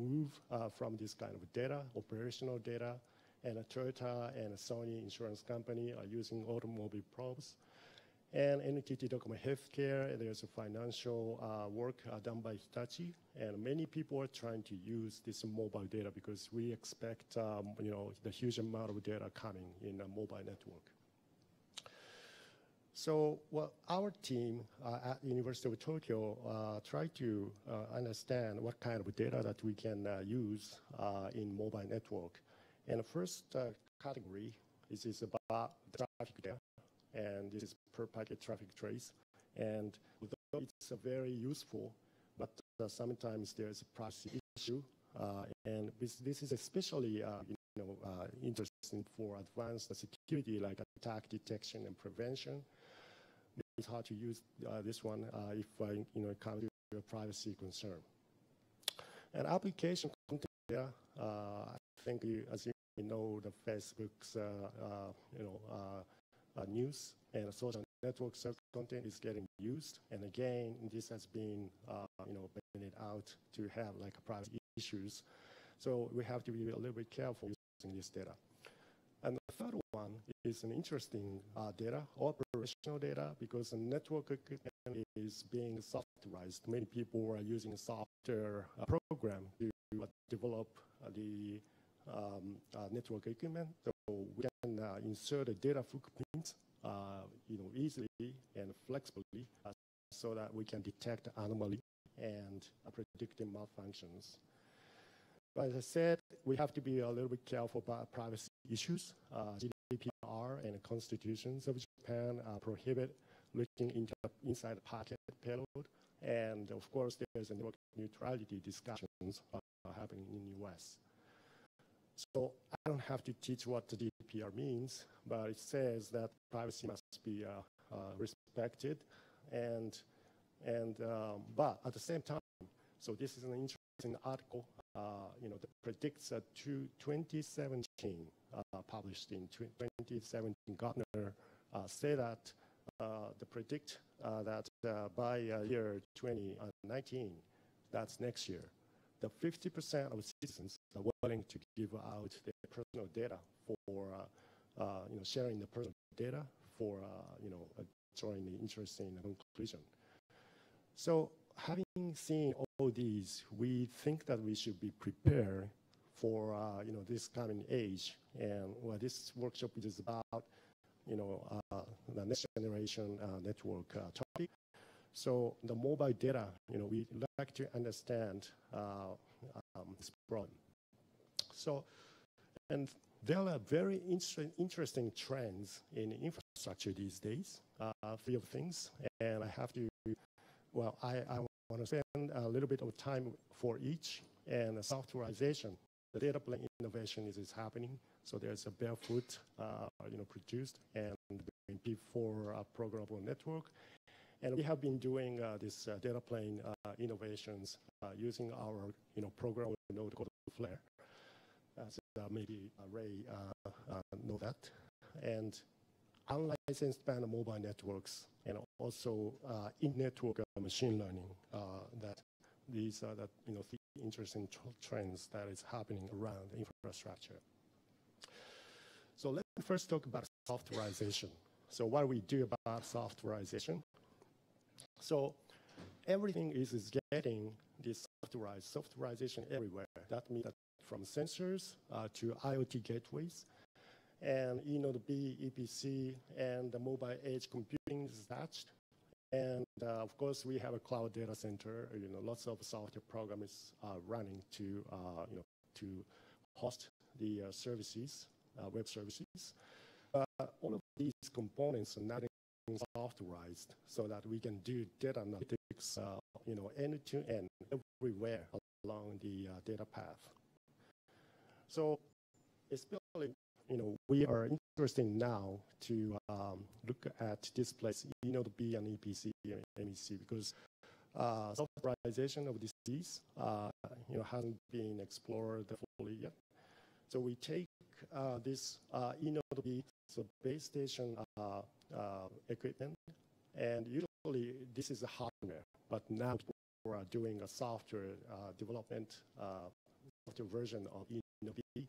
move from this kind of data, operational data, and Toyota and Sony insurance company are using automobile probes. And NTT Docomo Healthcare, there's a financial work done by Hitachi, and many people are trying to use this mobile data because we expect the huge amount of data coming in a mobile network. So our team at University of Tokyo tried to understand what kind of data that we can use in mobile network. And the first category is about traffic data, and this is per packet traffic trace. And although it's very useful, but sometimes there's a privacy issue, and this is especially interesting for advanced security like attack detection and prevention. It's hard to use this one if it comes to a privacy concern. And application content data, I think as you know, the Facebook's news and social network content is getting used, and again, this has been pointed out to have like privacy issues. So we have to be a little bit careful using this data. And the third one is an interesting data, operational data, because the network equipment is being softwarized. Many people are using a software program to develop the network equipment, so we can insert a data footprint easily and flexibly so that we can detect anomaly and predict the malfunctions. But as I said, we have to be a little bit careful about privacy issues. GDPR and the constitutions of Japan prohibit looking inside the packet payload. And of course, there's a network neutrality discussions happening in the US. So I don't have to teach what the GDPR means, but it says that privacy must be respected. But at the same time, so this is an interesting article, that predicts that 2017, published in 2017, Gartner say that they predict that by year 2019, that's next year, the 50% of citizens are willing to give out their personal data for sharing the personal data for drawing the interesting conclusion. So having seen all these, we think that we should be prepared for this coming age. And this workshop is about the next generation network topic. So the mobile data, we like to understand this problem. So, and there are very interesting trends in infrastructure these days, field of things, and I have to, I want to spend a little bit of time for each, and the softwareization, the data plane innovation is happening. So there's a barefoot, produced and P4 programmable network. And we have been doing this data plane innovations using our programmable node called Flare. As maybe Ray know that. And unlicensed band mobile networks, and also in-network machine learning. That these are the three interesting trends that is happening around the infrastructure. So let me first talk about softwareization. So what we do about softwareization. So everything is getting this softwareization everywhere. That means that from sensors to IoT gateways, and the EPC and the mobile edge computing is attached. And of course, we have a cloud data center. Lots of software programs running to host the services, web services. All of these components are not softwareized, so that we can do data analytics, end to end, everywhere along the data path. So, especially, we are interested now to look at this place, the B and EPC and MEC, because softwareization of these, hasn't been explored fully yet. So we take this, so base station equipment, and usually this is a hardware, but now we're doing a software development software version of eNodeB.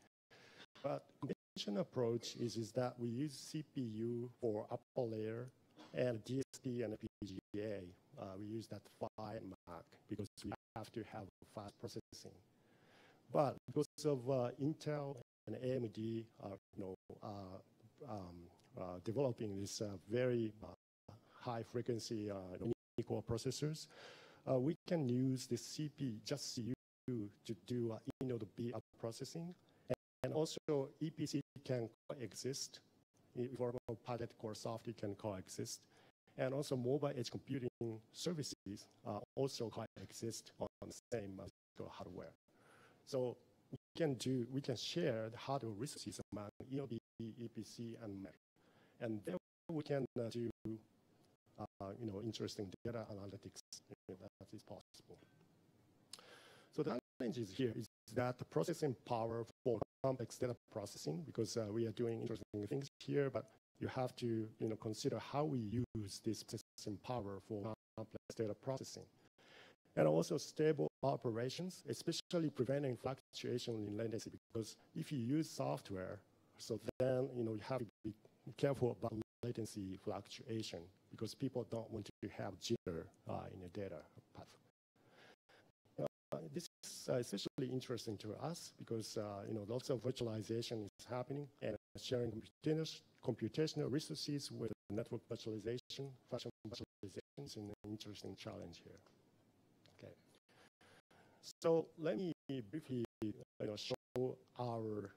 But conventional approach is that we use CPU for upper layer and DSP and FPGA. We use that PHY and MAC because we have to have fast processing. But because of Intel and AMD, developing this very high frequency core processors, we can use the CPU, just CPU, to do eNodeB processing. And also EPC can coexist. For example, Packet Core software can coexist. And also mobile edge computing services also coexist on the same hardware. So we can share the hardware resources among eNodeB, EPC, and Mac. And then we can do interesting data analytics that is possible. So the challenge is here is that the processing power for complex data processing, because we are doing interesting things here, but you have to consider how we use this processing power for complex data processing. And also stable operations, especially preventing fluctuation in latency, because if you use software, so then you have to be careful about latency fluctuation, because people don't want to have jitter in the data path. This is especially interesting to us because lots of virtualization is happening, and sharing computational resources with network virtualization, function virtualization is an interesting challenge here. Okay. So let me briefly show our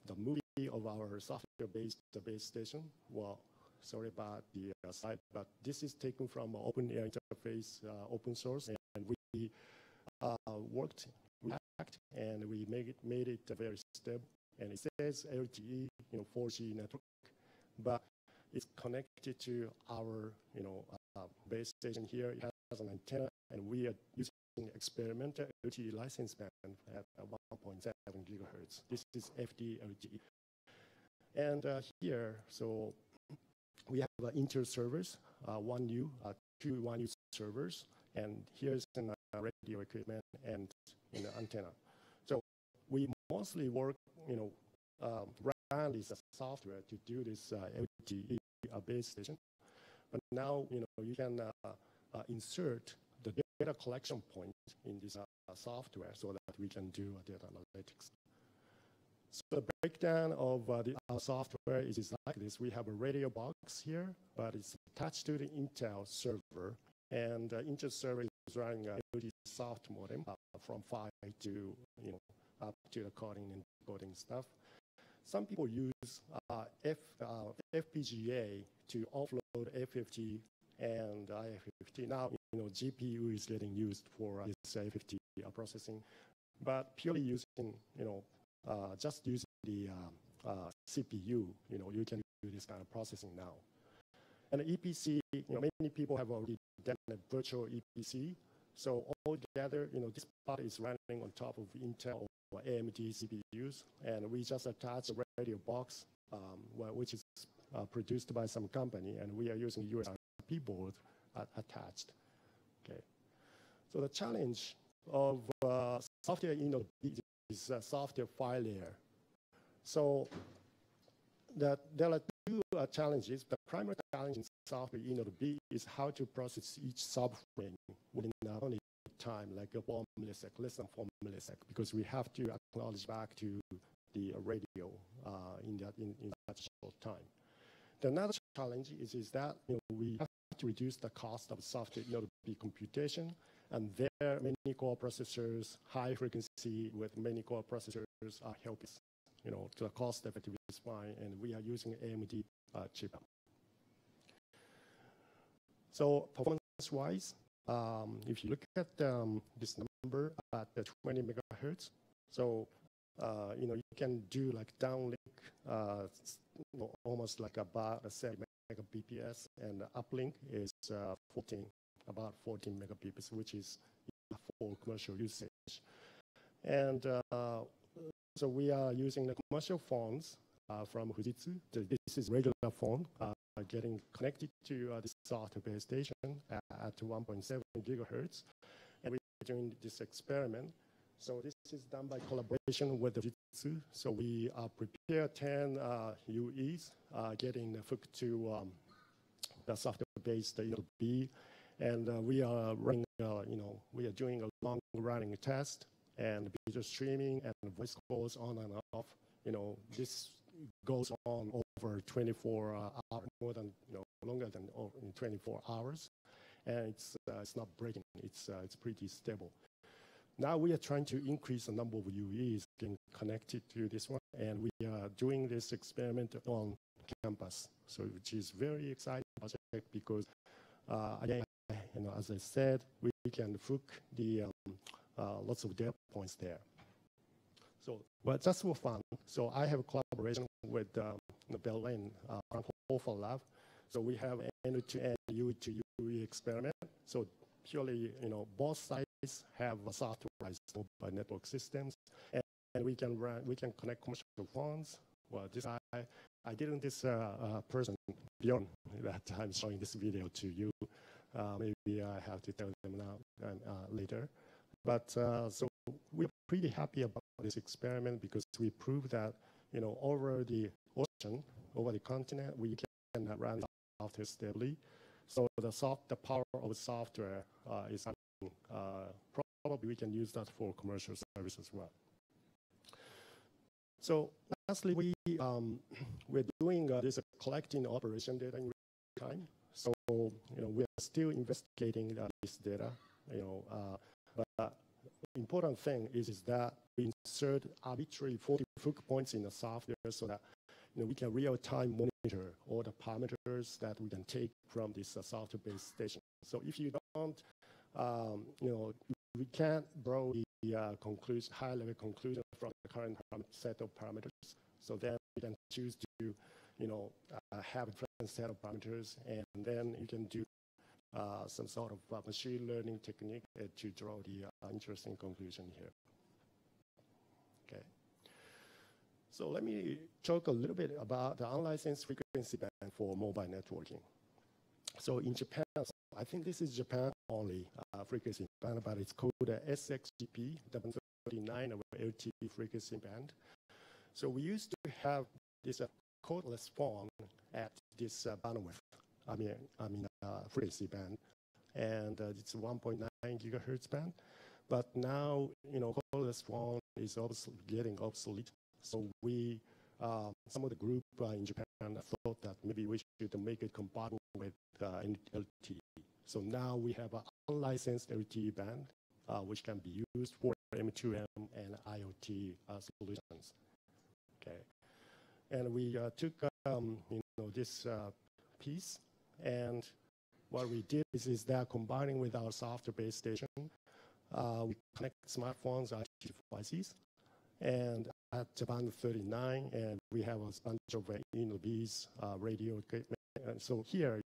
the movie of our software-based base station. Well, sorry about the slide, but this is taken from OpenAI interface, open source, and we worked, React, and we made it very stable. And it says LTE, 4G network, but it's connected to our, base station here. It has an antenna, and we are using experimental LTE license band at 1.7 gigahertz. This is FD-LTE. And here, so we have Intel servers, 1U, 2 1U servers, and here's an radio equipment and antenna. So we mostly work, ran this software to do this LTE base station. But now, you can insert the data collection point in this software so that we can do data analytics. So the breakdown of our software is like this. We have a radio box here, but it's attached to the Intel server. And Intel server is running a LTE soft modem from PHY to, up to the coding and decoding stuff. Some people use FPGA to offload FFT and IFFT. Now, GPU is getting used for this IFFT processing, but purely using, just using the CPU, you can do this kind of processing now. And EPC, many people have already done a virtual EPC. So altogether, this part is running on top of Intel or AMD CPUs, and we just attach a radio box, which is produced by some company, and we are using USB board attached. Okay. So the challenge of software is software file layer. So there are two challenges. The primary challenge in software eNodeB is how to process each subframe within only time, like a 4 millisecond, less than 4 millisecond, because we have to acknowledge back to the radio in that short time. The another challenge is that we have to reduce the cost of software eNodeB computation, and there many core processors, high frequency with many core processors are helping us, to a cost-effective design, and we are using AMD chip. So performance-wise, if you look at this number at 20 megahertz, so you can do like downlink, almost like about 7 megabps, and uplink is about 14 megabps, which is for commercial usage. And so we are using the commercial phones from Fujitsu. This is regular phone getting connected to this software base station at 1.7 gigahertz. And we're doing this experiment. So this is done by collaboration with the Fujitsu. So we prepare 10 UEs, getting hooked to the software-based B, and we are running, we are doing a long-running test and video streaming and voice calls on and off. This goes on over 24 hours, more than, longer than 24 hours, and it's not breaking. It's pretty stable. Now we are trying to increase the number of UEs getting connected to this one, and we are doing this experiment on campus, so which is very exciting project because, again, as I said, we can hook the lots of data points there. So, well, just for fun, so I have a collaboration with the Berlin Fraunhofer Lab. So we have an end-to-end UE to UE experiment. So purely, both sides have softwareized mobile network systems, and we can connect commercial phones. Well, this I didn't this person beyond that I'm showing this video to you. Maybe I have to tell them now later. But so we're pretty happy about this experiment because we proved that over the ocean, over the continent, we can run software stably. So the power of software is probably we can use that for commercial service as well. So lastly, we're doing this collecting operation data in real time. So we are still investigating this data. But important thing is that we insert arbitrary 40 hook points in the software so that we can real-time monitor all the parameters that we can take from this software-based station. So if you don't, we can't draw the conclusion, high-level conclusion from the current set of parameters. So then we can choose to, have a different set of parameters, and then you can do some sort of machine learning technique to draw the interesting conclusion here. Okay. So let me talk a little bit about the unlicensed frequency band for mobile networking. So in Japan, I think this is Japan only frequency band, but it's called SXGP, the 39 of LTE frequency band. So we used to have this codeless phone at this bandwidth. Frequency band, and it's 1.9 gigahertz band. But now, codeless phone is also getting obsolete. So we, some of the group in Japan thought that maybe we should make it compatible with LTE. So now we have an unlicensed LTE band, which can be used for M2M and IoT solutions. Okay, and we took, this piece. And what we did is that combining with our software-based station, we connect smartphones, IoT devices, and at band 39, and we have a bunch of InnoBees radio equipment. And so here,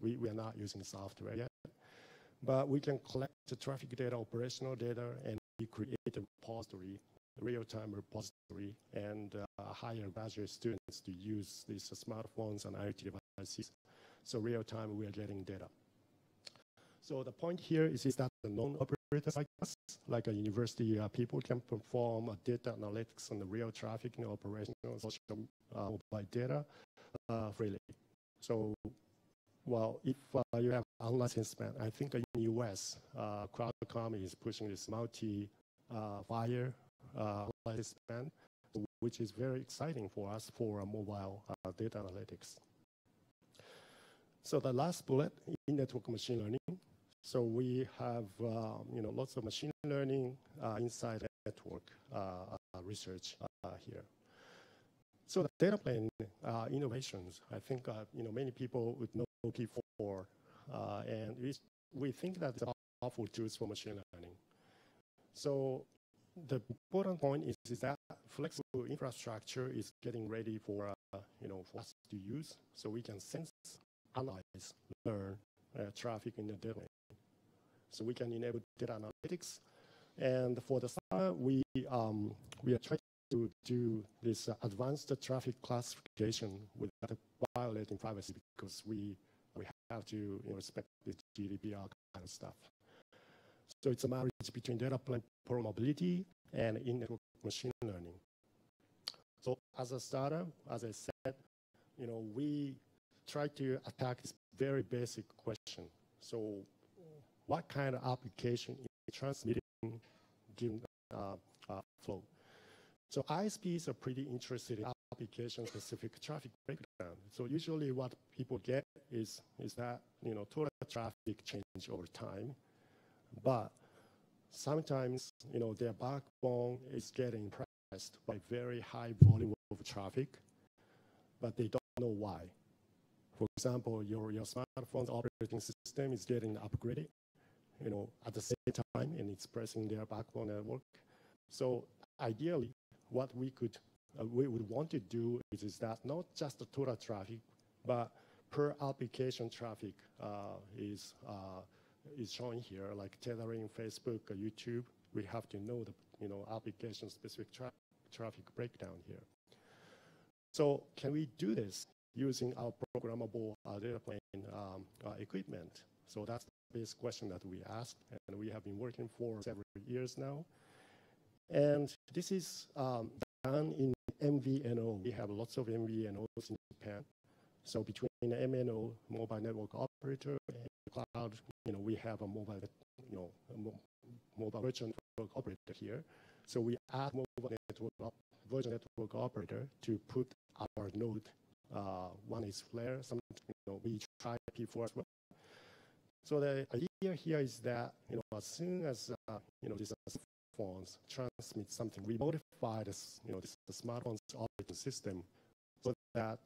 we are not using software yet, but we can collect the traffic data, operational data, and we create a repository, real-time repository, and hire graduate students to use these smartphones and IoT devices. So real time, we are getting data. So the point here is that the non-operators like us, like a university people, can perform data analytics on the real traffic and operational social mobile data freely. So, well, if you have unlicensed band, I think in the US, Qualcomm is pushing this multi-wire licensed band, which is very exciting for us for mobile data analytics. So the last bullet in network machine learning. So we have lots of machine learning inside the network research here. So the data plane innovations, I think many people would know P4, and we think that it's a powerful tools for machine learning. So the important point is that flexible infrastructure is getting ready for for us to use, so we can sense, analyze, learn traffic in the data lane. So we can enable data analytics. And for the start, we are trying to do this advanced traffic classification without violating privacy, because we have to respect the GDPR kind of stuff. So it's a marriage between data plane probability and in-network machine learning. So as a startup, as I said, we try to attack this very basic question. So what kind of application is transmitting given flow? So ISPs are pretty interested in application-specific traffic breakdown. So usually what people get is that total traffic change over time, but sometimes their backbone is getting pressed by very high volume of traffic, but they don't know why. For example, your smartphone's operating system is getting upgraded, at the same time, and it's pressing their backbone network. So ideally, what we would want to do is that not just the total traffic, but per application traffic is shown here, like tethering Facebook or YouTube. We have to know the application-specific traffic breakdown here. So can we do this using our programmable data plane equipment? So that's the basic question that we asked, and we have been working for several years now. And this is done in MVNO. We have lots of MVNOs in Japan. So between the MNO, mobile network operator, and cloud, we have a mobile, mobile virtual network operator here. So we add mobile network virtual network operator to put our node. One is Flare. We try P4 as well. So the idea here is that as soon as these smartphones transmit something, we modify this the smartphone's operating system so that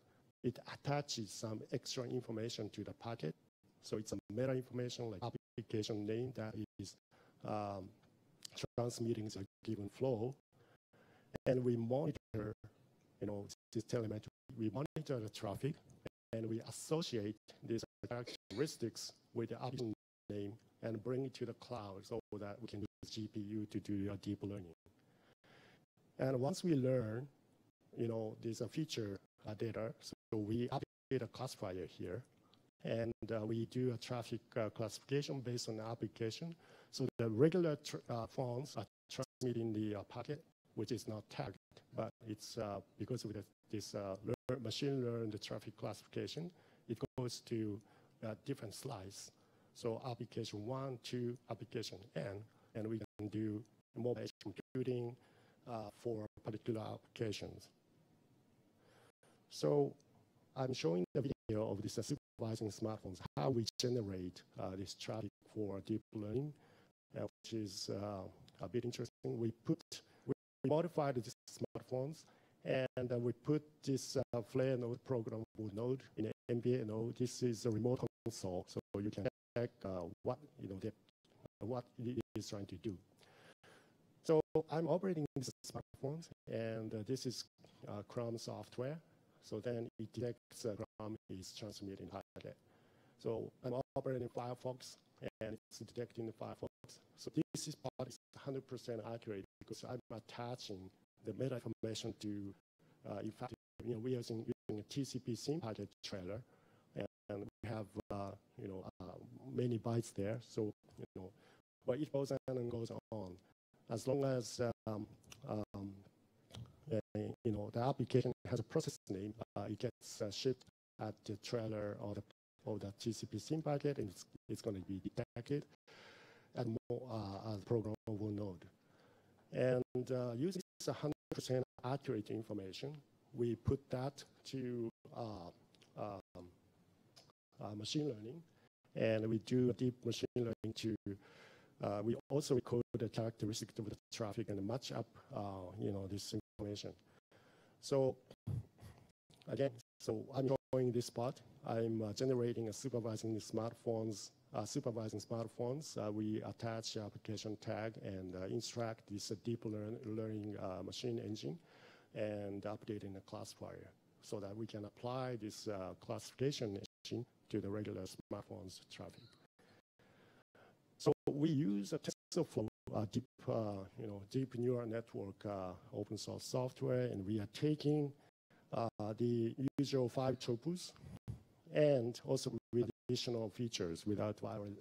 it attaches some extra information to the packet. So it's a meta information like application name that is transmitting a given flow, and we monitor this telemetry. We monitor the traffic, and we associate these characteristics with the application name and bring it to the cloud so that we can use GPU to do deep learning. And once we learn, there's a feature data, so we update a classifier here, and we do a traffic classification based on the application. So the regular phones are transmitting the packet, which is not tagged, but it's because of this machine learned traffic classification, it goes to different slices. So application 1 to application N, and we can do mobile edge computing for particular applications. So I'm showing the video of this supervising smartphones, how we generate this traffic for deep learning, which is a bit interesting. We modified these smartphones, and we put this Flare node programmable node in an MVNO. This is a remote console, so you can check what it is trying to do. So I'm operating these smartphones, and this is Chrome software. So then it detects Chrome is transmitting packet. So I'm operating Firefox, and it's detecting the Firefox. So this part is 100% accurate because I'm attaching the meta information to, in fact, we're using a TCP SIM packet trailer, and we have many bytes there. So but it goes on and goes on. As long as the application has a process name, it gets shipped at the trailer or the TCP SIM packet, and it's going to be detected at a programmable node. And using this 100% accurate information, we put that to machine learning, and we do deep machine learning to. We also record the characteristics of the traffic and match up, this information. So again, I'm showing this part. I'm generating a supervising smartphones. We attach application tag and instruct this deep learning machine engine and updating the classifier so that we can apply this classification engine to the regular smartphones traffic. So we use a TensorFlow deep neural network open source software, and we are taking the usual 5 tuples and also with additional features without violating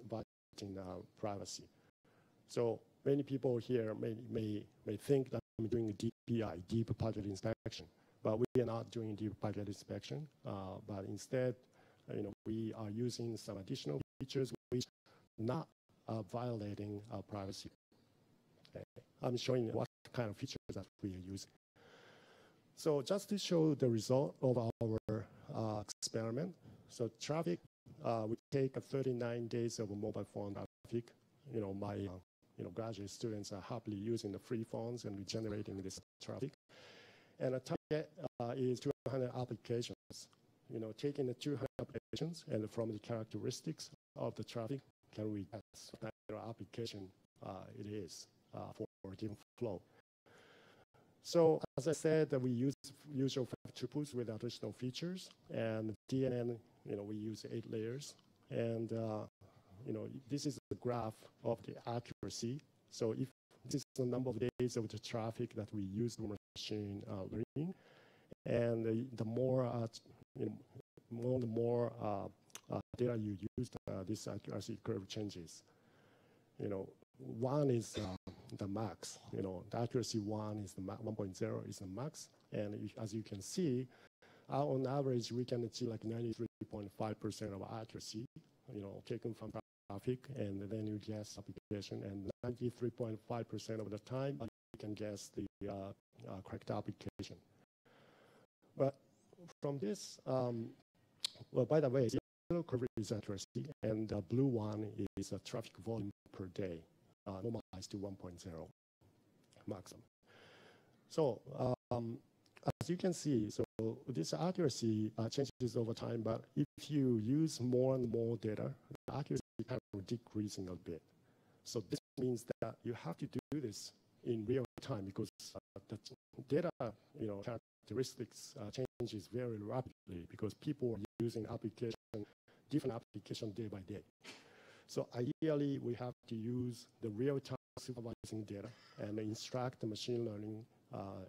privacy. So many people here may think that I'm doing a DPI, deep packet inspection, but we are not doing deep packet inspection. But instead, we are using some additional features which are not violating our privacy. Okay. I'm showing what kind of features that we are using. So just to show the result of our experiment, so traffic, we take 39 days of mobile phone traffic. My graduate students are happily using the free phones and generating this traffic. And the target is 200 applications. Taking the 200 applications and from the characteristics of the traffic, can we guess what kind of application it is for a given flow? So as I said, we use usual triples with additional features, and DNN, we use 8 layers, and this is the graph of the accuracy. So if this is the number of days of the traffic that we use for machine learning, and the more data you use, this accuracy curve changes. 1 is the max. The accuracy 1 is the 1.0 is the max, and as you can see, on average we can achieve like 93.5% of accuracy. Taken from traffic, and then you guess application, and 93.5% of the time you can guess the correct application. But from this, well, by the way, the yellow curve is accuracy, and the blue one is a traffic volume per day, normalized to 1.0 maximum. So as you can see, so this accuracy changes over time, but if you use more and more data, the accuracy kind of decreasing a bit. So this means that you have to do this in real time because the data, characteristics changes very rapidly because people are using different application day by day. So ideally, we have to use the real-time supervising data and instruct the machine learning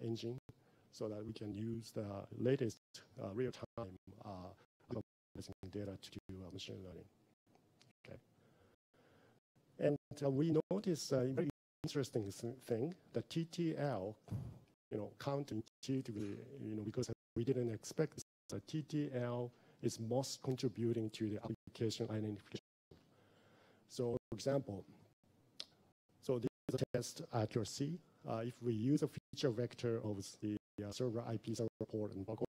engine so that we can use the latest real-time data to do machine learning. Okay. And we noticed a very interesting thing, the TTL, counterintuitively, because we didn't expect this, the TTL is most contributing to the application identification. So, for example, so this is a test accuracy. If we use a feature vector of the server IP server port and buckle,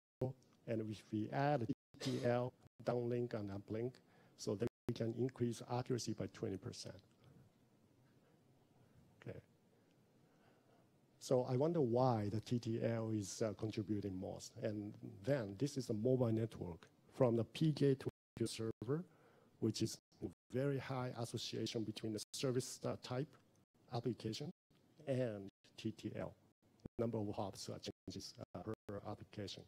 and if we add a TTL downlink and uplink, so then we can increase accuracy by 20%. Okay. So I wonder why the TTL is contributing most. And then this is a mobile network from the PGate to the server, which is very high association between the service type application and TTL. Number of hops changes per application.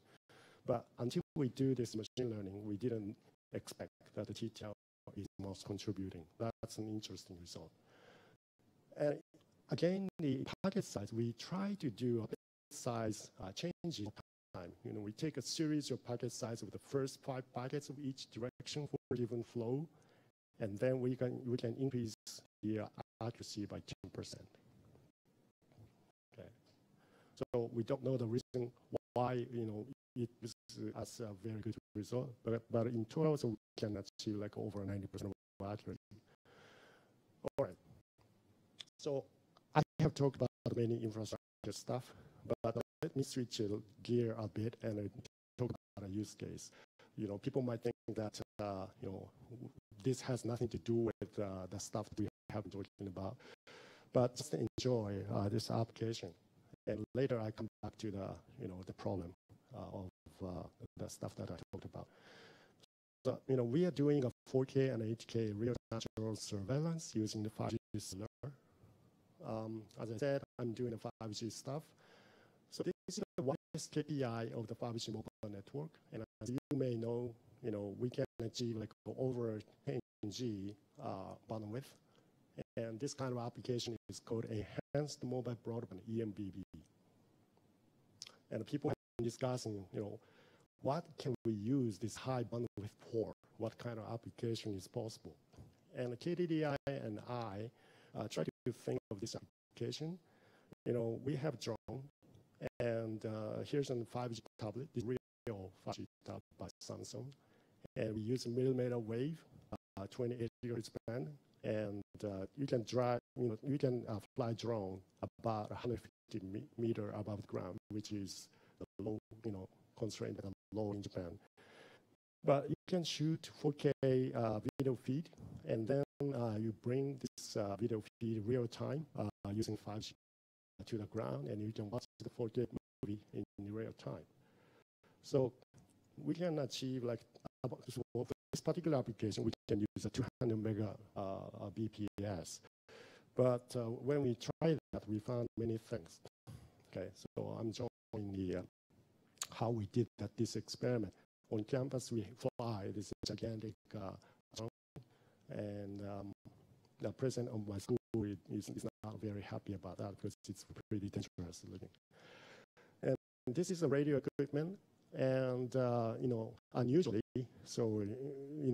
But until we do this machine learning, we didn't expect that the TTL is most contributing. That's an interesting result. And again, the packet size, we try to do a packet size change in time. We take a series of packet size of the first 5 packets of each direction for a given flow, and then we can increase the accuracy by 10%. Okay. So we don't know the reason why it was as a very good result, but in total, so we can achieve like over 90% of accuracy. All right. So I have talked about many infrastructure stuff, but let me switch gear a bit and talk about a use case. People might think that this has nothing to do with the stuff that we have been talking about, but just enjoy this application. And later I come back to the problem of the stuff that I talked about. So, we are doing a 4K and 8K real natural surveillance using the 5G cellular. As I said, I'm doing the 5G stuff. So this is the widest KPI of the 5G mobile network. And as you may know, we can achieve like over 10G bandwidth. And this kind of application is called Enhanced Mobile Broadband, EMBB. And people have been discussing, what can we use this high bandwidth for? What kind of application is possible? And KDDI and I try to to think of this application, we have drone, and here's a 5G tablet, the real 5G tablet by Samsung, and we use a millimeter wave, 28 gigahertz band, and you can drive, you can fly drone about 150 meter above the ground, which is the low, constraint at a low in Japan. But you can shoot 4K video feed, and then you bring this video feed real time using 5G to the ground, and you can watch the 4K movie in real time. So we can achieve for this particular application, we can use a 200 mega BPS. But when we tried that, we found many things. Okay, so I'm showing the how we did this experiment. On campus, we fly this gigantic drone, and the president of my school is not very happy about that because it's pretty dangerous looking. And this is a radio equipment, and unusually, so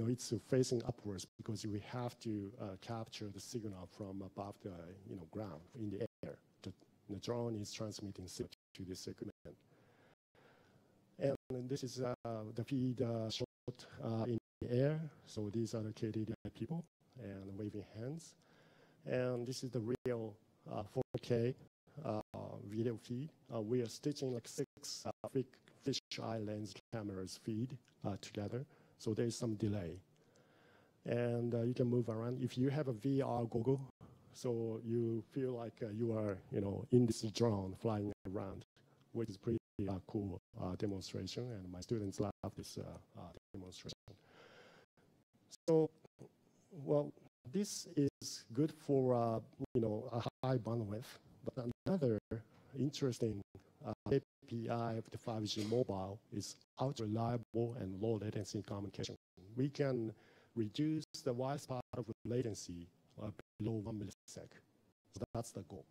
it's facing upwards because we have to capture the signal from above the ground in the air. The drone is transmitting signal to this equipment. And this is the feed shot in the air. So these are the KDDI people and waving hands. And this is the real 4K video feed. We are stitching like 6 fisheye lens cameras feed together. So there's some delay. And you can move around. If you have a VR goggle, so you feel like you are in this drone flying around, which is pretty cool demonstration, and my students love this demonstration. So, well, this is good for a high bandwidth, but another interesting API of the 5G mobile is ultra reliable and low latency communication. We can reduce the widest part of latency below 1 millisecond. So that's the goal.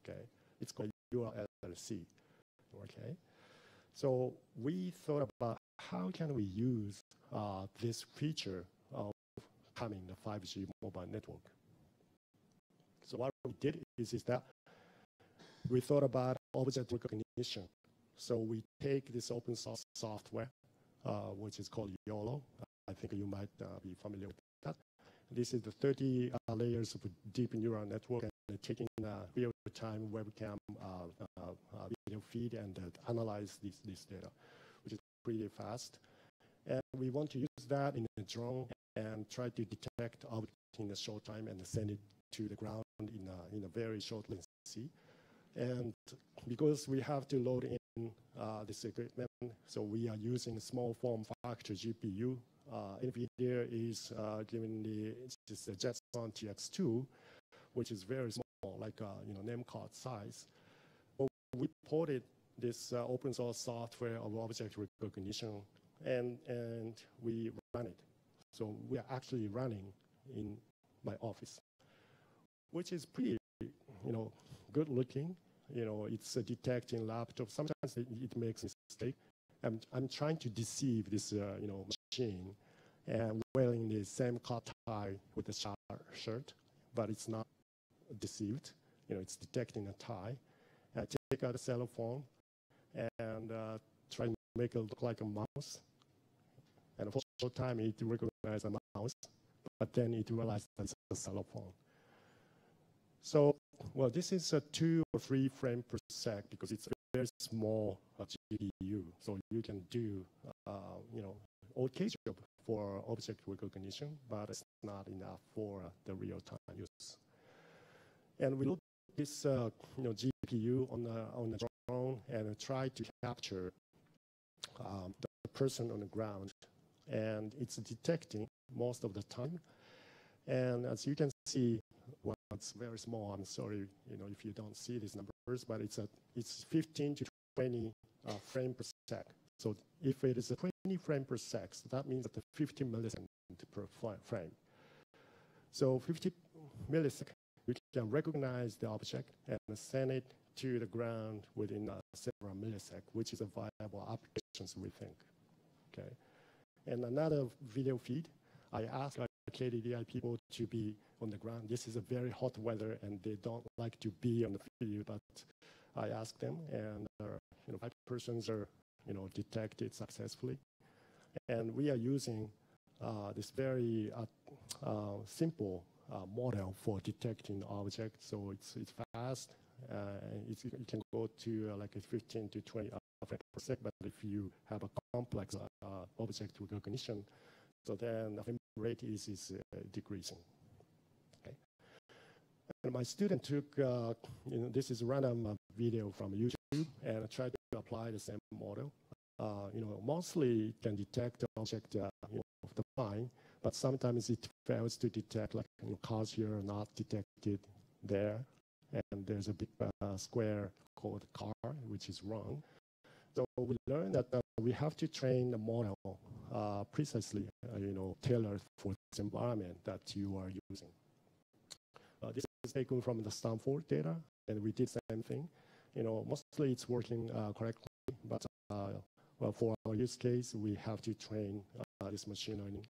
Okay, it's called URLLC. Okay, so we thought about how can we use this feature of having the 5G mobile network. So what we did is that we thought about object recognition. So we take this open source software, which is called YOLO. I think you might be familiar with that. This is the 30 layers of a deep neural network, and taking real-time webcam video feed and analyze this data, which is pretty fast. And we want to use that in a drone and try to detect object in a short time and send it to the ground in a very short latency. And because we have to load in this equipment, so we are using a small form factor GPU. NVIDIA is giving the Jetson TX2, which is very small, like name card size. But we ported this open source software of object recognition, and we ran it. So we are actually running in my office, which is pretty, good looking. It's detecting laptop. Sometimes it makes a mistake. I'm trying to deceive this, machine, and wearing the same color tie with the shirt, but it's not deceived. It's detecting a tie. I take out a cell phone and try to make it look like a mouse. And for a short time, it recognizes a mouse, but then it realizes it's a cell phone. So, well, this is a 2 or 3 frames per sec because it's a very small GPU. So you can do, okay job for object recognition, but it's not enough for the real-time use. And we look at this, GPU on the drone and try to capture the person on the ground, and it's detecting most of the time. And as you can see, well, it's very small. I'm sorry, if you don't see these numbers, but it's 15 to 20 frames per sec. So if it is a 20 frames per sec, so that means that the 50 milliseconds per frame. So 50 milliseconds, we can recognize the object and send it to the ground within several milliseconds, which is a viable application, we think. Okay. And another video feed, I asked KDDI people to be on the ground. This is a very hot weather, and they don't like to be on the field. But I asked them, and 5 persons are detected successfully. And we are using this very simple model for detecting objects. So it's fast. It can go to like 15 to 20 frames per second. But if you have a complex object recognition, so then the frame rate is decreasing. Okay. And my student took, this is a random video from YouTube, and tried to apply the same model. Mostly it can detect the object of the fine, but sometimes it fails to detect, like cars here are not detected there, and there's a big square called car, which is wrong. So we learned that we have to train the model precisely, tailored for this environment that you are using. This is taken from the Stanford data, and we did the same thing. Mostly it's working correctly, but well, for our use case, we have to train this machine learning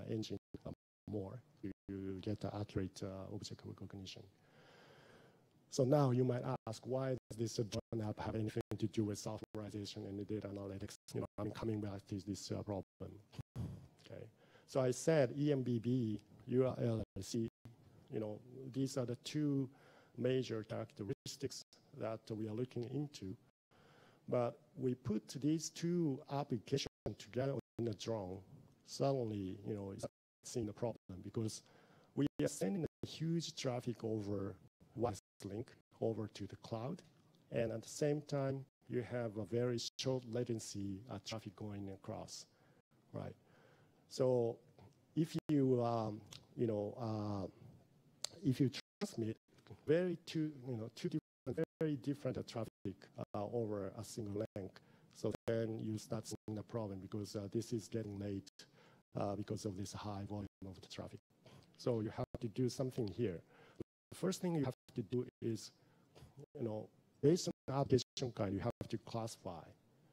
engine more to get the accurate object recognition. So now you might ask, why does this John app have anything to do with softwareization and the data analytics? I'm coming back to this problem. Okay. So I said EMBB, URLLC, these are the 2 major characteristics that we are looking into. But we put these 2 applications together in a drone. Suddenly, it's in a problem, because we are sending a huge traffic over wireless link over to the cloud, and at the same time, you have a very short latency traffic going across, right? So if you if you transmit two very different traffic over a single link, so then you start seeing the problem, because this is getting late because of this high volume of the traffic. So you have to do something here. The first thing you have to do is, based on the application kind, you have to classify.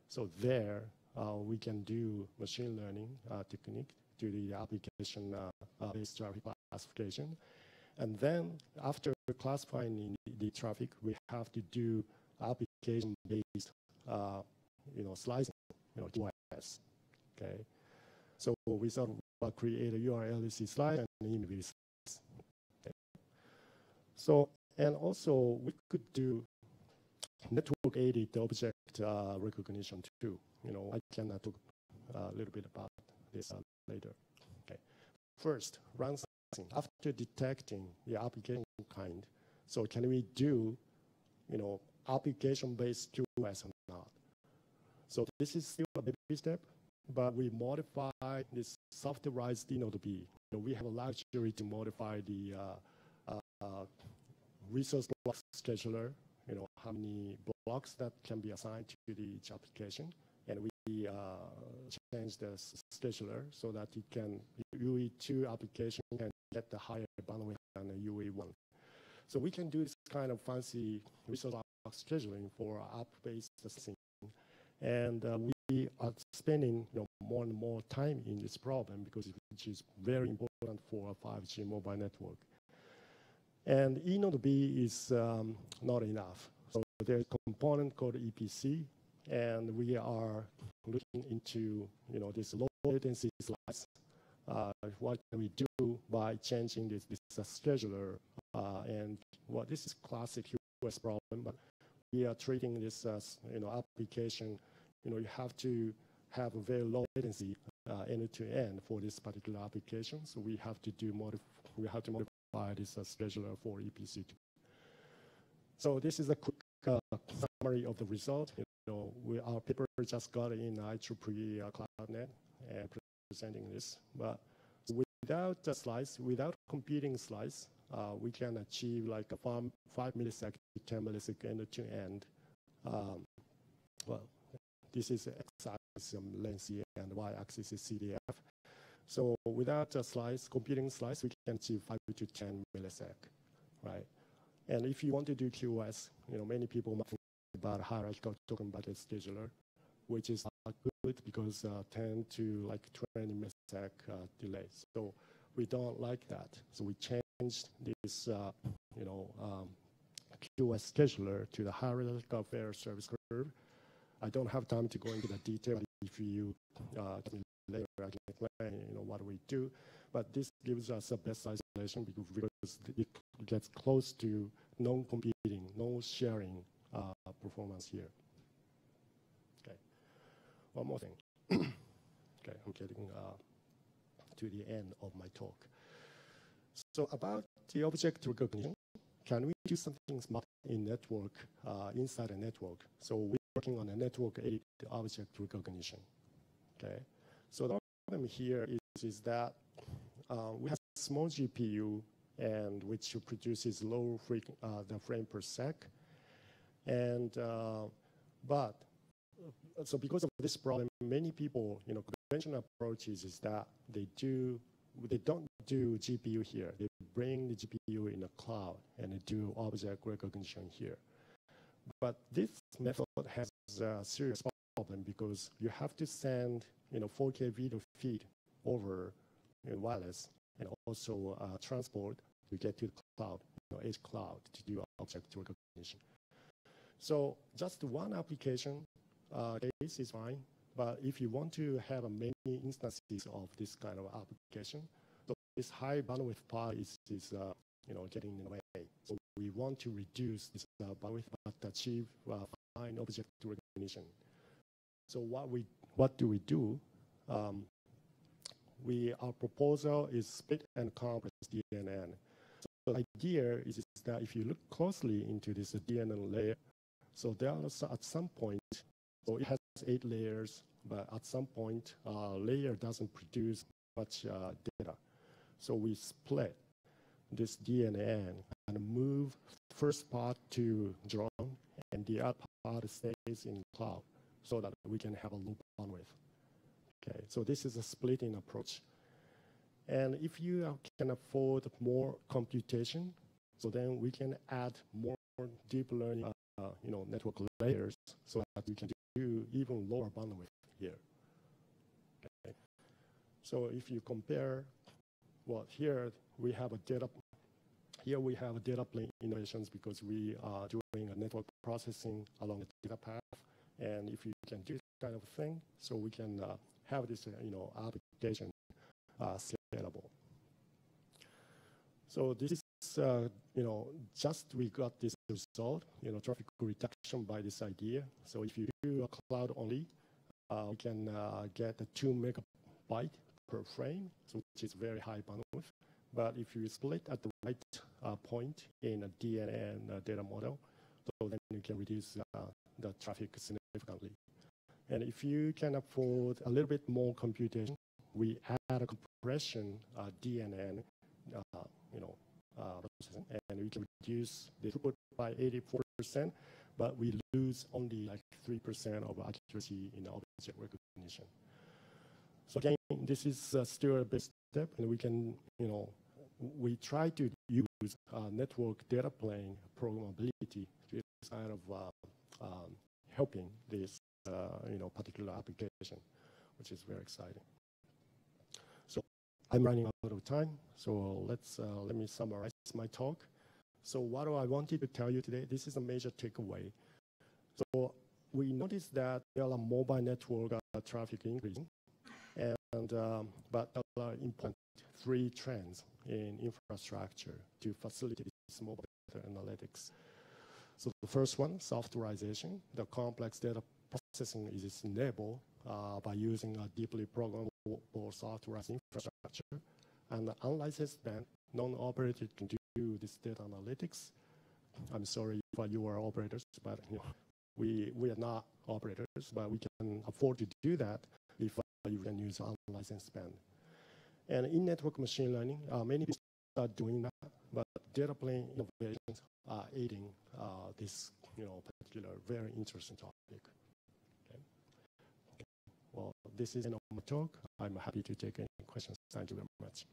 So there, we can do machine learning technique to the application-based traffic classification. And then after classifying the traffic, we have to do application-based, slicing, TOS. Okay. So we sort of create a URLLC slice and an EMBB slice. Okay. So, and also we could do network-aided object recognition too. I can talk a little bit about this later. Okay. First, run slicing. After detecting the application kind, so can we do, application-based QoS or not? So this is still a baby step, but we modify this softwareized DNodeB. We have a luxury to modify the resource block scheduler, how many blocks that can be assigned to each application. And we change the scheduler so that it can, UE2 application can get the higher bandwidth than the UE1. So we can do this kind of fancy resource block scheduling for app-based slicing. And we are spending more and more time in this problem, because it is very important for a 5G mobile network. And eNodeB is not enough. So there's a component called EPC, and we are looking into this low latency slice. What can we do by changing this scheduler? And this is classic QoS problem, but we are treating this as application. You have to have a very low latency end to end for this particular application. So we have to modify this scheduler for EPC2. So this is a quick summary of the result. Our paper just got in IEEE CloudNet and presenting this. But without a slice, without competing slice, we can achieve like a 5 millisecond to 10 millisecond end to end. This is x-axis latency and y-axis is CDF. So without a slice, computing slice, we can achieve 5 to 10 millisecond, right? And if you want to do QoS, many people might think about hierarchical token bucket scheduler, which is not good because 10 to like 20 millisecond delay. So we don't like that. So we changed this, QoS scheduler to the hierarchical fair service curve. I don't have time to go into the detail. If you get me later, I can explain, what we do. But this gives us a best isolation because it gets close to non-competing, no-sharing performance here. Okay, one more thing. Okay, I'm getting to the end of my talk. So about the object recognition, can we do something smart in network, inside a network? So we're working on a network-aided object recognition. Okay, so the problem here is that we have a small GPU and which produces low the frame per sec, and but so because of this problem, many people, conventional approaches is that they don't do GPU here. They bring the GPU in the cloud and they do object recognition here. But this method has a serious problem because you have to send 4K video feed over wireless and also transport to get to the cloud, edge cloud, to do object recognition. So just one application case is fine, but if you want to have many instances of this kind of application, so this high bandwidth part is getting in the way. So we want to reduce this bandwidth but achieve fine object recognition. So what do we do? Our proposal is split and compress DNN. So the idea is that if you look closely into this DNN layer, so there are at some point, so it has 8 layers, but at some point, layer doesn't produce much data. So we split this DNN and move first part to drone, and the other part stays in cloud, so that we can have a low bandwidth. Okay, so this is a splitting approach. And if you can afford more computation, so then we can add more deep learning, network layers, so that we can do even lower bandwidth here. Okay. So if you compare, well, here we have a data plane innovations because we are doing a network processing along the data path. And if you can do this kind of thing, so we can have this, application scalable. So this is, just we got this result, traffic reduction by this idea. So if you do a cloud only, we can get a 2 megabyte per frame, so which is very high bandwidth. But if you split at the right point in a DNN data model, so then you can reduce the traffic significantly. And if you can afford a little bit more computation, we add a compression DNN, and we can reduce the throughput by 84%, but we lose only like 3% of accuracy in object recognition. So again, this is still a big step, and we can, we try to use network data plane programmability to kind of helping this, particular application, which is very exciting. So I'm running out of time, so let me summarize my talk. So what I wanted to tell you today, this is a major takeaway. So we noticed that there are mobile network traffic increasing, and but there are important 3 trends in infrastructure to facilitate this mobile data analytics. So the first one, softwareization. The complex data processing is enabled by using a deeply programmable softwareized infrastructure. And the unlicensed band, non-operated can do this data analytics. I'm sorry if you are operators, but we are not operators, but we can afford to do that if you can use unlicensed band. And in network machine learning, many people are doing that, but data plane innovations are aiding this particular very interesting topic. Okay. Well, this is the end of my talk. I'm happy to take any questions. Thank you very much.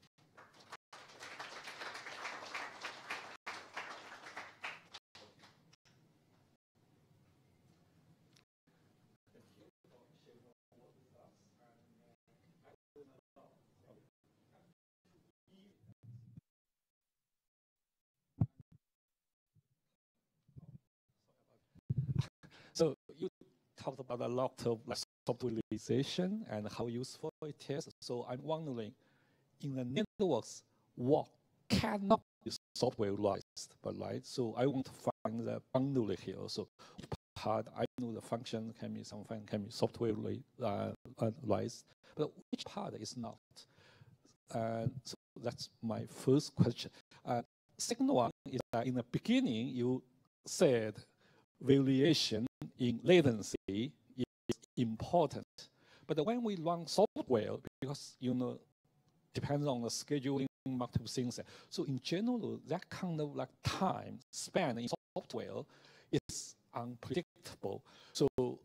So you talked about a lot of like, softwareization and how useful it is. So I'm wondering, in the networks, what cannot be softwareized, but right? So I want to find the boundary here. So which part, I know the function can be something can be softwareized, but which part is not? So that's my first question. Second one is that in the beginning, you said variation in latency is important. But when we run software, because depends on the scheduling, multiple things. So in general, that kind of like time spent in software is unpredictable. So do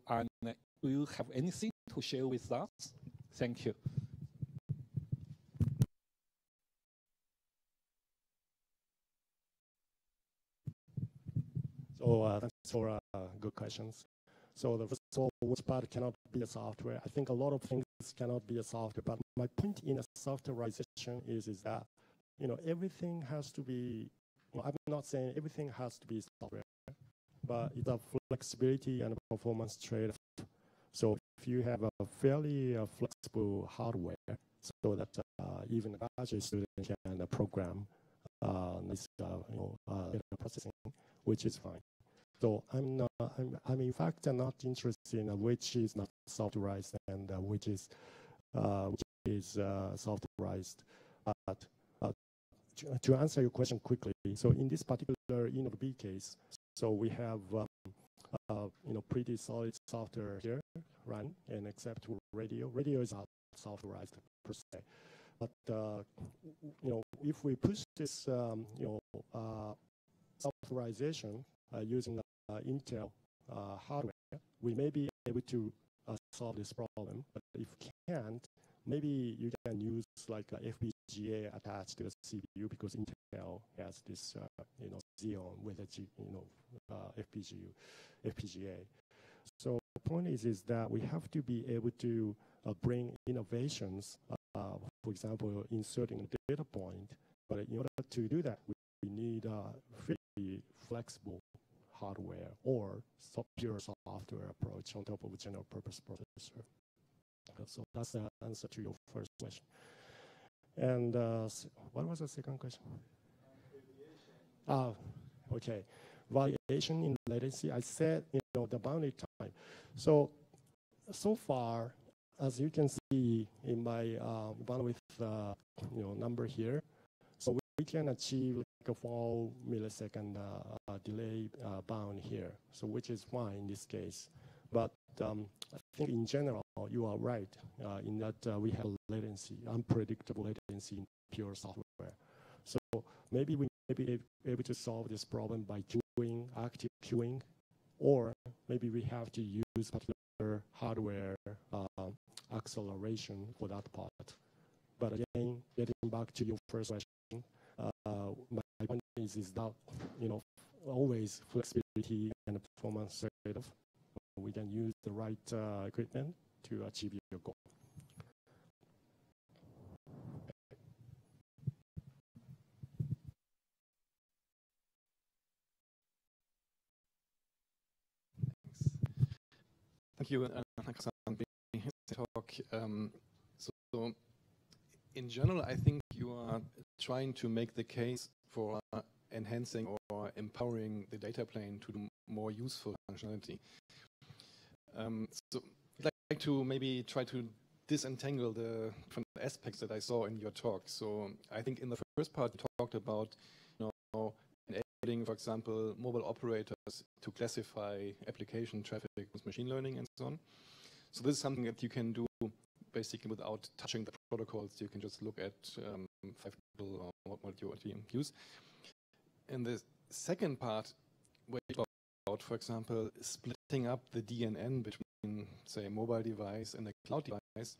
you have anything to share with us? Thank you. So thanks for good questions. So the first of all, which part cannot be a software? I think a lot of things cannot be a software, but my point in a softwareization is that, everything has to be, I'm not saying everything has to be software, but it's a flexibility and performance trade-off. So if you have a fairly flexible hardware, so that even a graduate student can program this data processing, which is fine. So I'm in fact not interested in which is not softwareized and which is softwareized. But to answer your question quickly, so in this particular B case, so we have pretty solid software here run, and except radio is not softwareized per se. But if we push this softwareization using Intel hardware, we may be able to solve this problem. But if can't, maybe you can use like a FPGA attached to the CPU, because Intel has this Xeon with a FPGA. So the point is that we have to be able to bring innovations. For example, inserting a data point. But in order to do that, we need a pretty flexible hardware or pure software approach on top of a general purpose processor. So that's the answer to your first question. And what was the second question? Okay. Variation in latency. I said, the boundary time. So far, as you can see in my bandwidth, number here, so we can achieve like a 4 millisecond delay bound here, so which is fine in this case. But I think in general, you are right in that we have latency, unpredictable latency in pure software. So maybe we may be able to solve this problem by queuing, active queuing, or maybe we have to use particular hardware acceleration for that part. But again, getting back to your first question, my point is that always flexibility and performance trade-off. We can use the right equipment to achieve your goal. Thank you, Alexander, talk. So in general, I think you are trying to make the case for enhancing or empowering the data plane to do more useful functionality. So I'd like to maybe try to disentangle the different aspects that I saw in your talk. So I think in the first part you talked about enabling, for example, mobile operators to classify application traffic with machine learning and so on. So this is something that you can do basically without touching the protocols. You can just look at 5 people or what you use. And the second part, where you talk about, for example, splitting up the DNN between, say, a mobile device and a cloud device.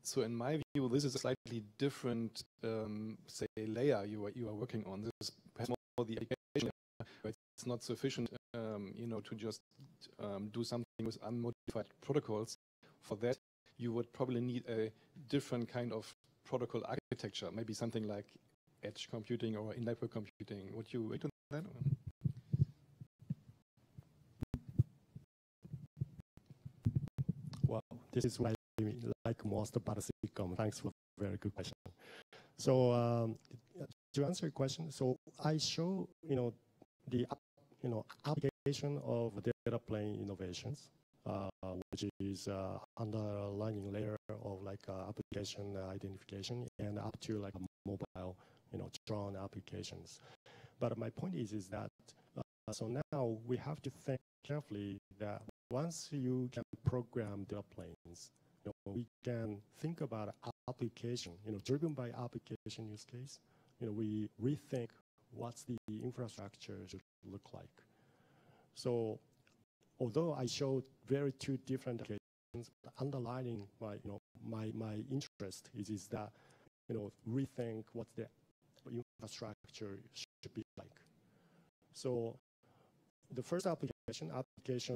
So in my view, this is a slightly different, say, layer you are working on. This is perhaps more the application layer. It's not sufficient, to just do something with unmodified protocols. For that, you would probably need a different kind of protocol architecture, maybe something like edge computing or in-network computing. Would you agree to that? Well, this is what I like most about SIGCOMM. Thanks for a very good question. So to answer your question, so I show the application of data plane innovations, which is underlying layer of like application identification and up to like a mobile drone applications. But my point is that so now we have to think carefully that once you can program data planes, we can think about application, driven by application use case. We rethink what's the infrastructure should look like. So although I showed two different applications, underlining my interest is that rethink what the infrastructure should be like. So the first application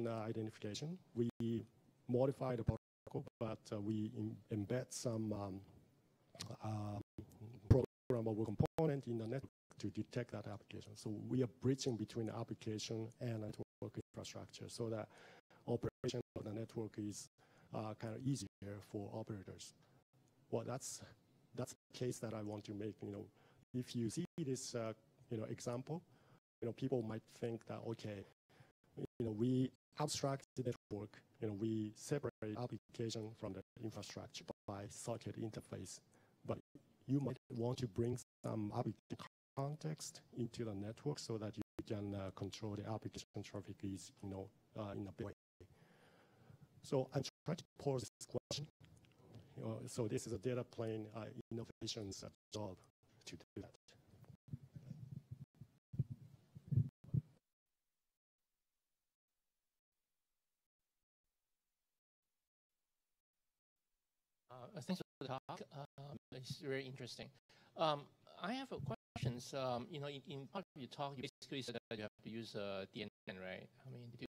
identification, we modify the protocol, but we embed some programmable component in the network to detect that application. So we are bridging between the application and network infrastructure so that operation of the network is kind of easier for operators. Well, that's the case that I want to make. If you see this example, people might think that, okay, we abstract the network, we separate application from the infrastructure by socket interface, but you might want to bring some application context into the network so that you can control the application traffic is, in a big way. So I'm trying to pose this question. So this is a data plane innovations job to do that. Thanks for the talk. It's very interesting. I have a questions. In part of your talk, you basically said that you have to use DNN, right? I mean,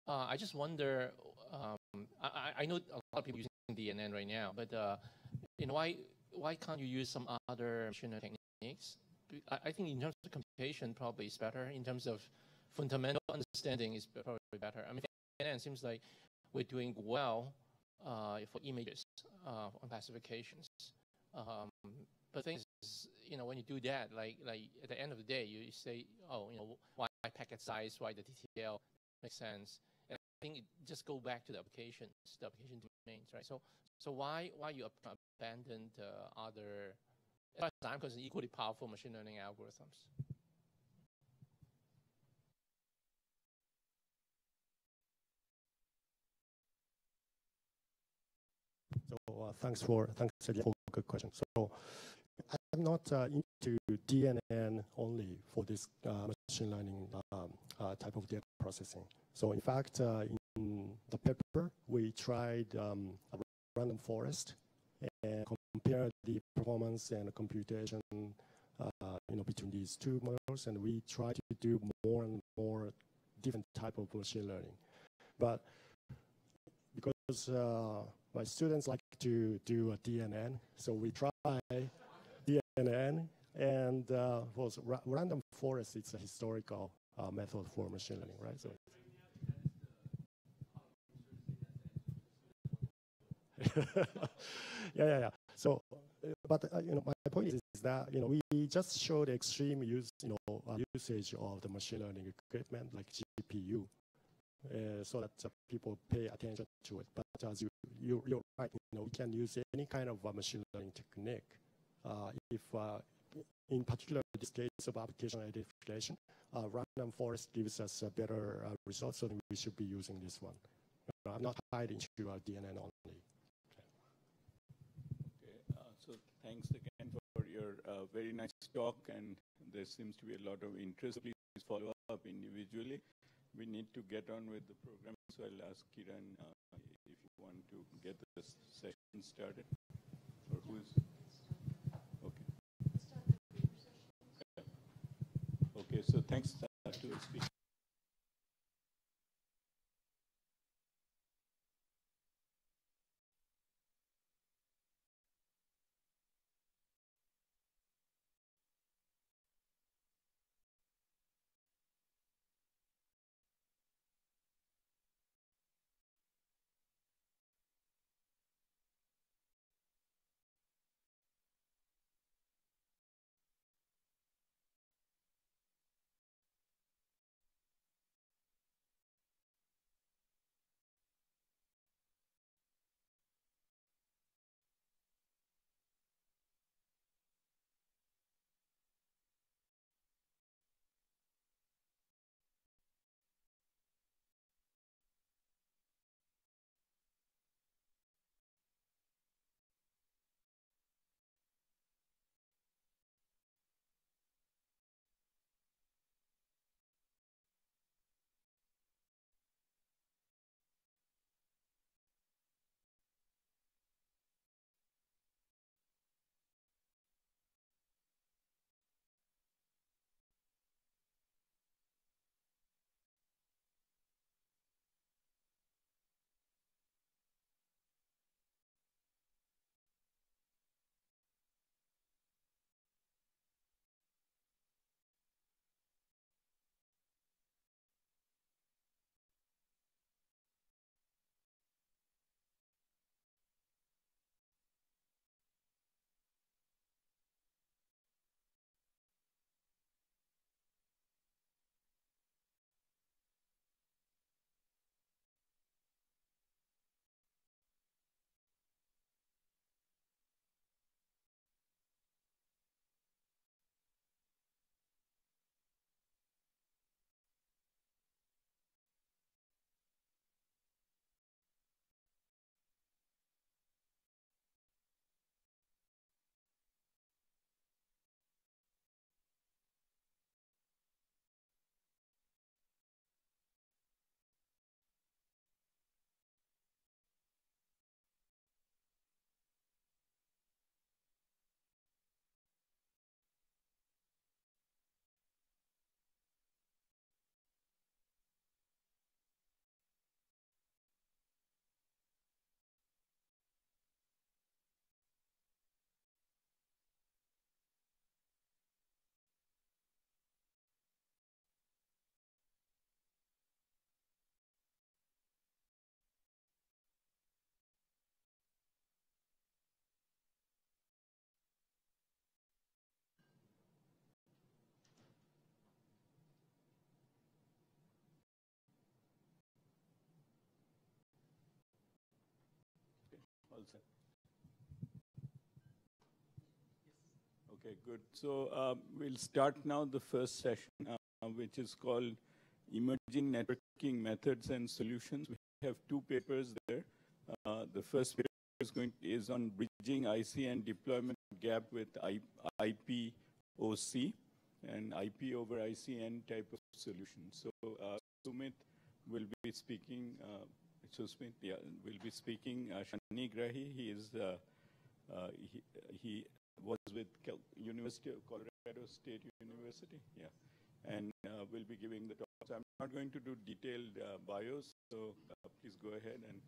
I just wonder. I know a lot of people using DNN right now, but why can't you use some other machine learning techniques? I think in terms of computation, probably is better. In terms of fundamental understanding, is probably better. I mean, DNN seems like we're doing well for images on classifications. But the thing is, when you do that, like at the end of the day, you say, oh, why packet size, why the TTL makes sense. And I think it just go back to the application domains, right? So why you abandon other, as far as I'm concerned, equally powerful machine learning algorithms? So thanks again for a good question. So I'm not into DNN only for this machine learning type of data processing. So in fact, in the paper, we tried a random forest and compared the performance and computation between these two models, and we tried to do more and more different type of machine learning. But because my students like to do a DNN, so we try DNN, and was random forest. It's a historical method for machine learning, right? So, yeah. So, but my point is that we just showed extreme usage of the machine learning equipment like GPU. So that people pay attention to it. But as you're right, we can use any kind of machine learning technique. If in particular this case of application identification, random forest gives us a better result, so we should be using this one. I'm not tied into DNN only. Okay, so thanks again for your very nice talk, and there seems to be a lot of interest. Please follow up individually. We need to get on with the program, so I'll ask Kiran if you want to get this session started. Or who is? Okay. Okay, so thanks to the speaker. set? Okay, good. So we'll start now the first session, which is called Emerging Networking Methods and Solutions. We have two papers there. The first paper is on bridging ICN deployment gap with IPOC and IP over ICN type of solution. So Sumit will be speaking. Smith, yeah, will be speaking. Shani Grahi, he was with University of Colorado State University, yeah, and will be giving the talk. So I'm not going to do detailed bios, so please go ahead and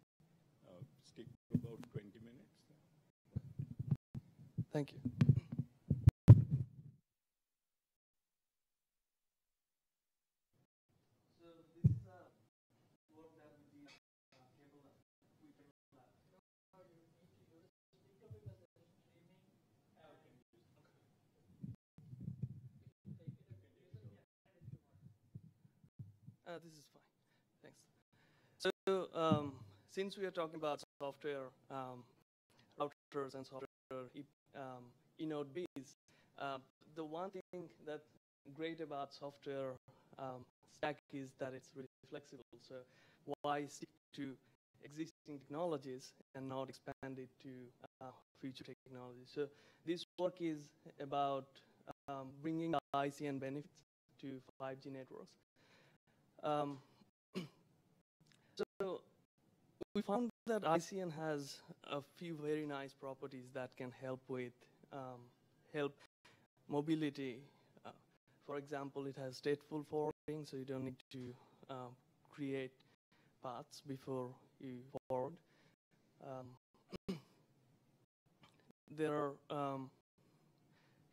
stick to about 20 minutes. Thank you. This is fine. Thanks. So since we are talking about software routers and software eNodeBs, the one thing that's great about software stack is that it's really flexible. So why stick to existing technologies and not expand it to future technologies? So this work is about bringing ICN benefits to 5G networks. So we found that ICN has a few very nice properties that can help with mobility. For example, it has stateful forwarding, so you don't need to create paths before you forward. There are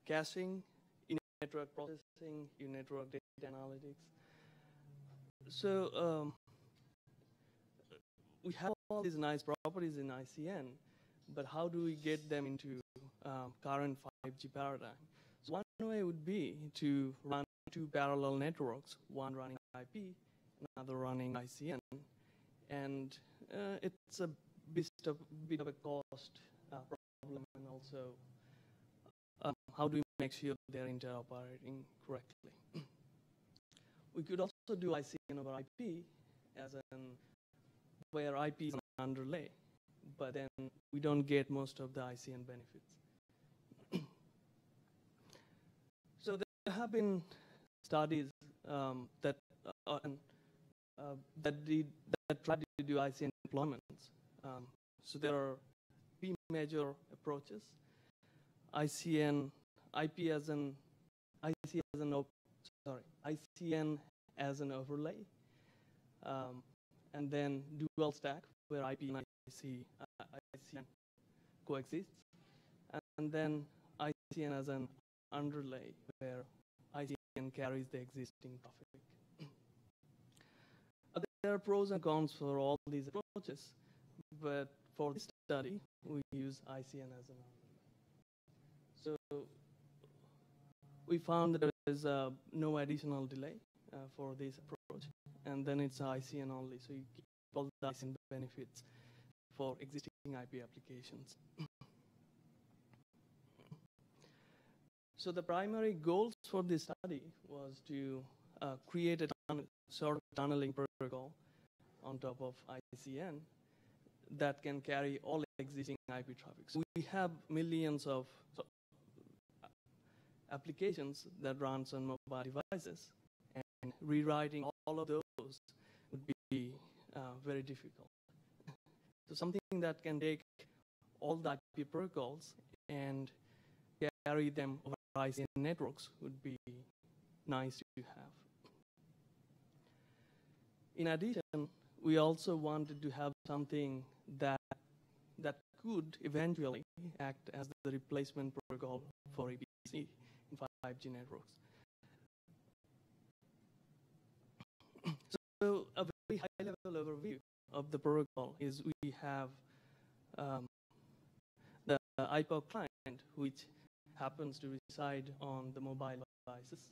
caching, in-network processing, in-network data analytics. So we have all these nice properties in ICN, but how do we get them into current 5G paradigm? So one way would be to run two parallel networks, one running IP, another running ICN, and it's a bit of a cost problem, and also how do we make sure they're interoperating correctly? We could also do ICN over IP as where IP is an underlay, but then we don't get most of the ICN benefits. So there have been studies that tried to do ICN deployments. So there are three major approaches: ICN as an overlay, and then dual stack where IP and ICN coexist, and then ICN as an underlay where ICN carries the existing traffic. There are pros and cons for all these approaches, but for this study, we use ICN as an underlay. So we found that there is no additional delay for this approach, and then it's ICN only, so you keep all the ICN benefits for existing IP applications. So the primary goals for this study was to create a sort of tunneling protocol on top of ICN that can carry all existing IP traffic. So we have millions of applications that runs on mobile devices, and rewriting all of those would be very difficult. So something that can take all the IP protocols and carry them over ICN networks would be nice to have. In addition, we also wanted to have something that could eventually act as the replacement protocol for ABC in 5G networks. So a very high-level overview of the protocol is we have the IPOC client, which happens to reside on the mobile devices.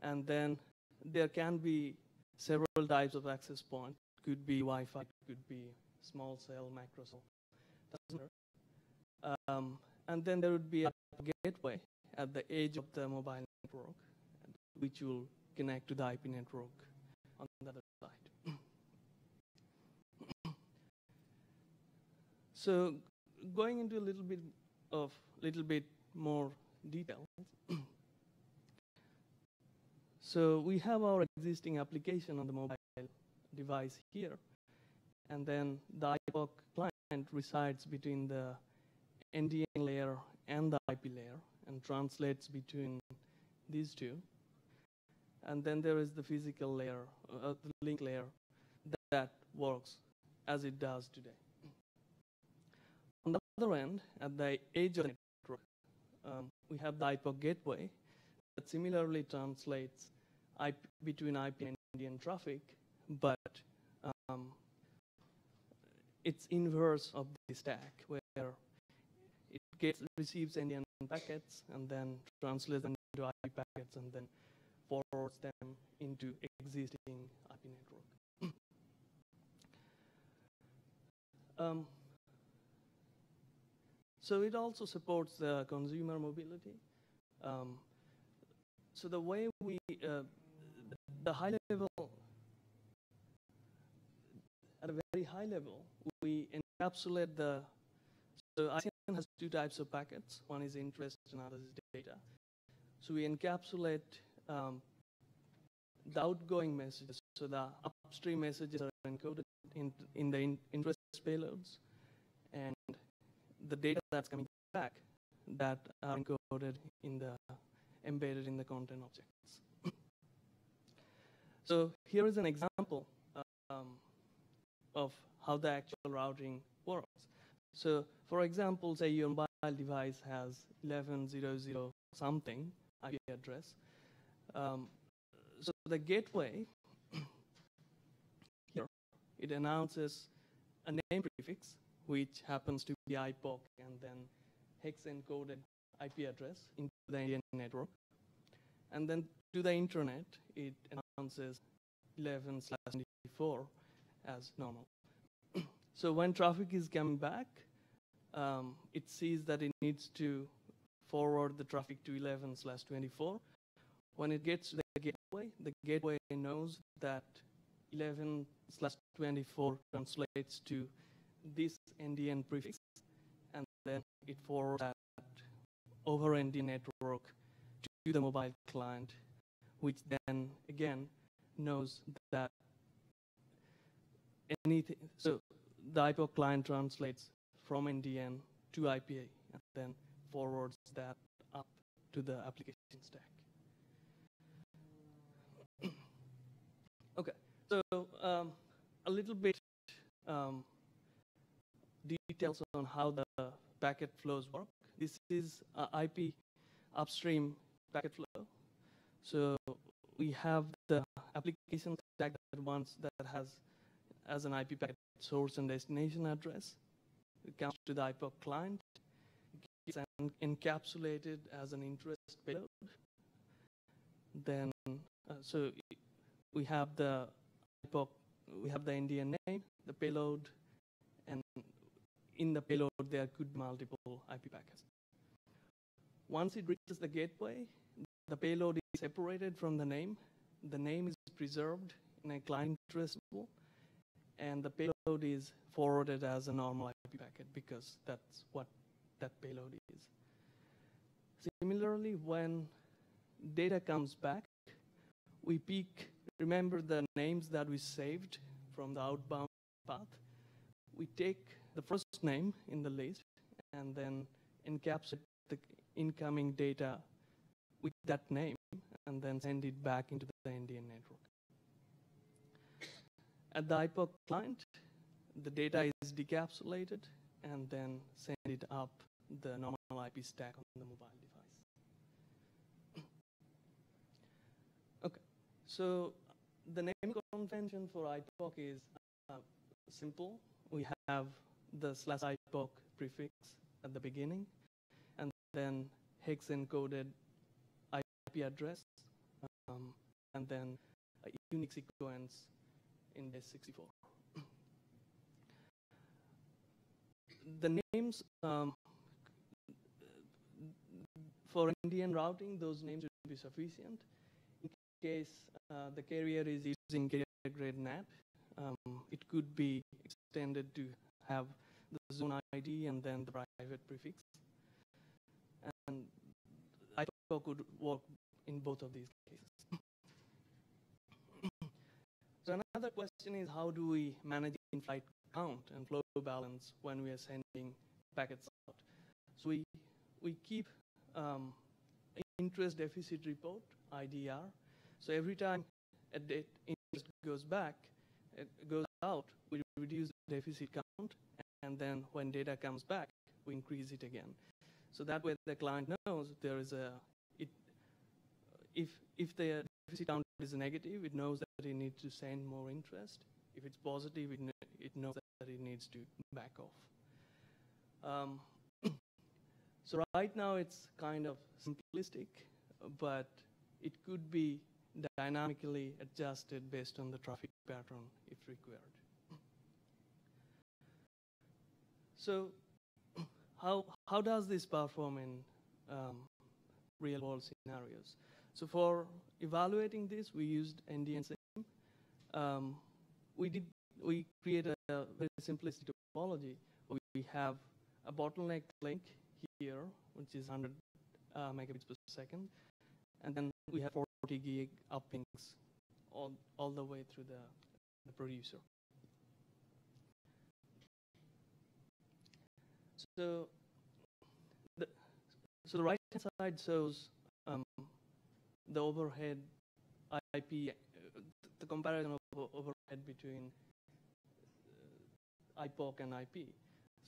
And then there can be several types of access points. Could be Wi-Fi, could be small cell, macro cell. doesn't matter. And then there would be a gateway at the edge of the mobile network, which will connect to the IP network on the other side. So going into a little bit more detail. So we have our existing application on the mobile device here, and then the IPOC client resides between the NDN layer and the IP layer and translates between these two. And then there is the physical layer, the link layer, that works as it does today. On the other end, at the edge of the network, we have the IPOC gateway that similarly translates between IP and NDN traffic, but it's inverse of the stack, where it receives NDN packets and then translates them into IP packets and then forwards them into existing IP network. So it also supports the consumer mobility. So the way we, the high level, at a very high level, we encapsulate the, so ICN has two types of packets. One is interest and other is data. So we encapsulate the outgoing messages. So the upstream messages are encoded in the interest payloads, and the data that's coming back that are encoded in the embedded in the content objects. So here is an example of how the actual routing works. So for example, say your mobile device has 11.0.0 something IP address. So the gateway here, it announces a name prefix, which happens to be IPOC, and then hex encoded IP address into the NDN network. And then to the internet, it announces 11/24 as normal. So when traffic is coming back, it sees that it needs to forward the traffic to 11/24. When it gets to the gateway knows that 11/24 translates to this NDN prefix, and then it forwards that over NDN network to the mobile client, which then again knows that anything. So the IPOC client translates from NDN to IPA and then forwards that up to the application stack. Okay, so a little bit details on how the packet flows work. This is IP upstream packet flow. So we have the application stack that has as an IP packet source and destination address. It comes to the IPOC client. It's encapsulated as an interest payload. Then, so we have the IPOC, we have the NDN name, the payload, and in the payload there could be multiple IP packets. Once it reaches the gateway, the payload is separated from the name. The name is preserved in a client interest pool, and the payload is forwarded as a normal IP packet because that's what that payload is. Similarly, when data comes back, we remember the names that we saved from the outbound path. We take the first name in the list and then encapsulate the incoming data with that name and then send it back into the NDN network. At the IPOC client, the data is decapsulated and then send it up the normal IP stack on the mobile device. Okay, so the name convention for IPOC is simple. We have the /IPOC prefix at the beginning, and then hex encoded IP address, and then a unique sequence in base 64. the names for NDN routing, those names would be sufficient. In case the carrier is using carrier-grade NAT, it could be extended to have the zone ID and then the private prefix. And IPOC could work in both of these cases. So another question is, how do we manage in-flight count and flow balance when we are sending packets out? So we keep interest deficit report, IDR. So every time a interest goes back, it goes out, we reduce the deficit count, and then when data comes back, we increase it again. So that way the client knows there is if the deficit count is negative, it knows that it needs to send more interest. If it's positive, it knows that it needs to back off. So right now it's kind of simplistic, but it could be dynamically adjusted based on the traffic pattern if required. So how does this perform in real world scenarios? So for evaluating this, we used NDN-SIM. We created a very simplistic topology. We have a bottleneck link here, which is 100 megabits per second, and then we have 40 gig uplinks all the way through the producer. So the right-hand side shows the overhead IP, the comparison of overhead between IPOC and IP.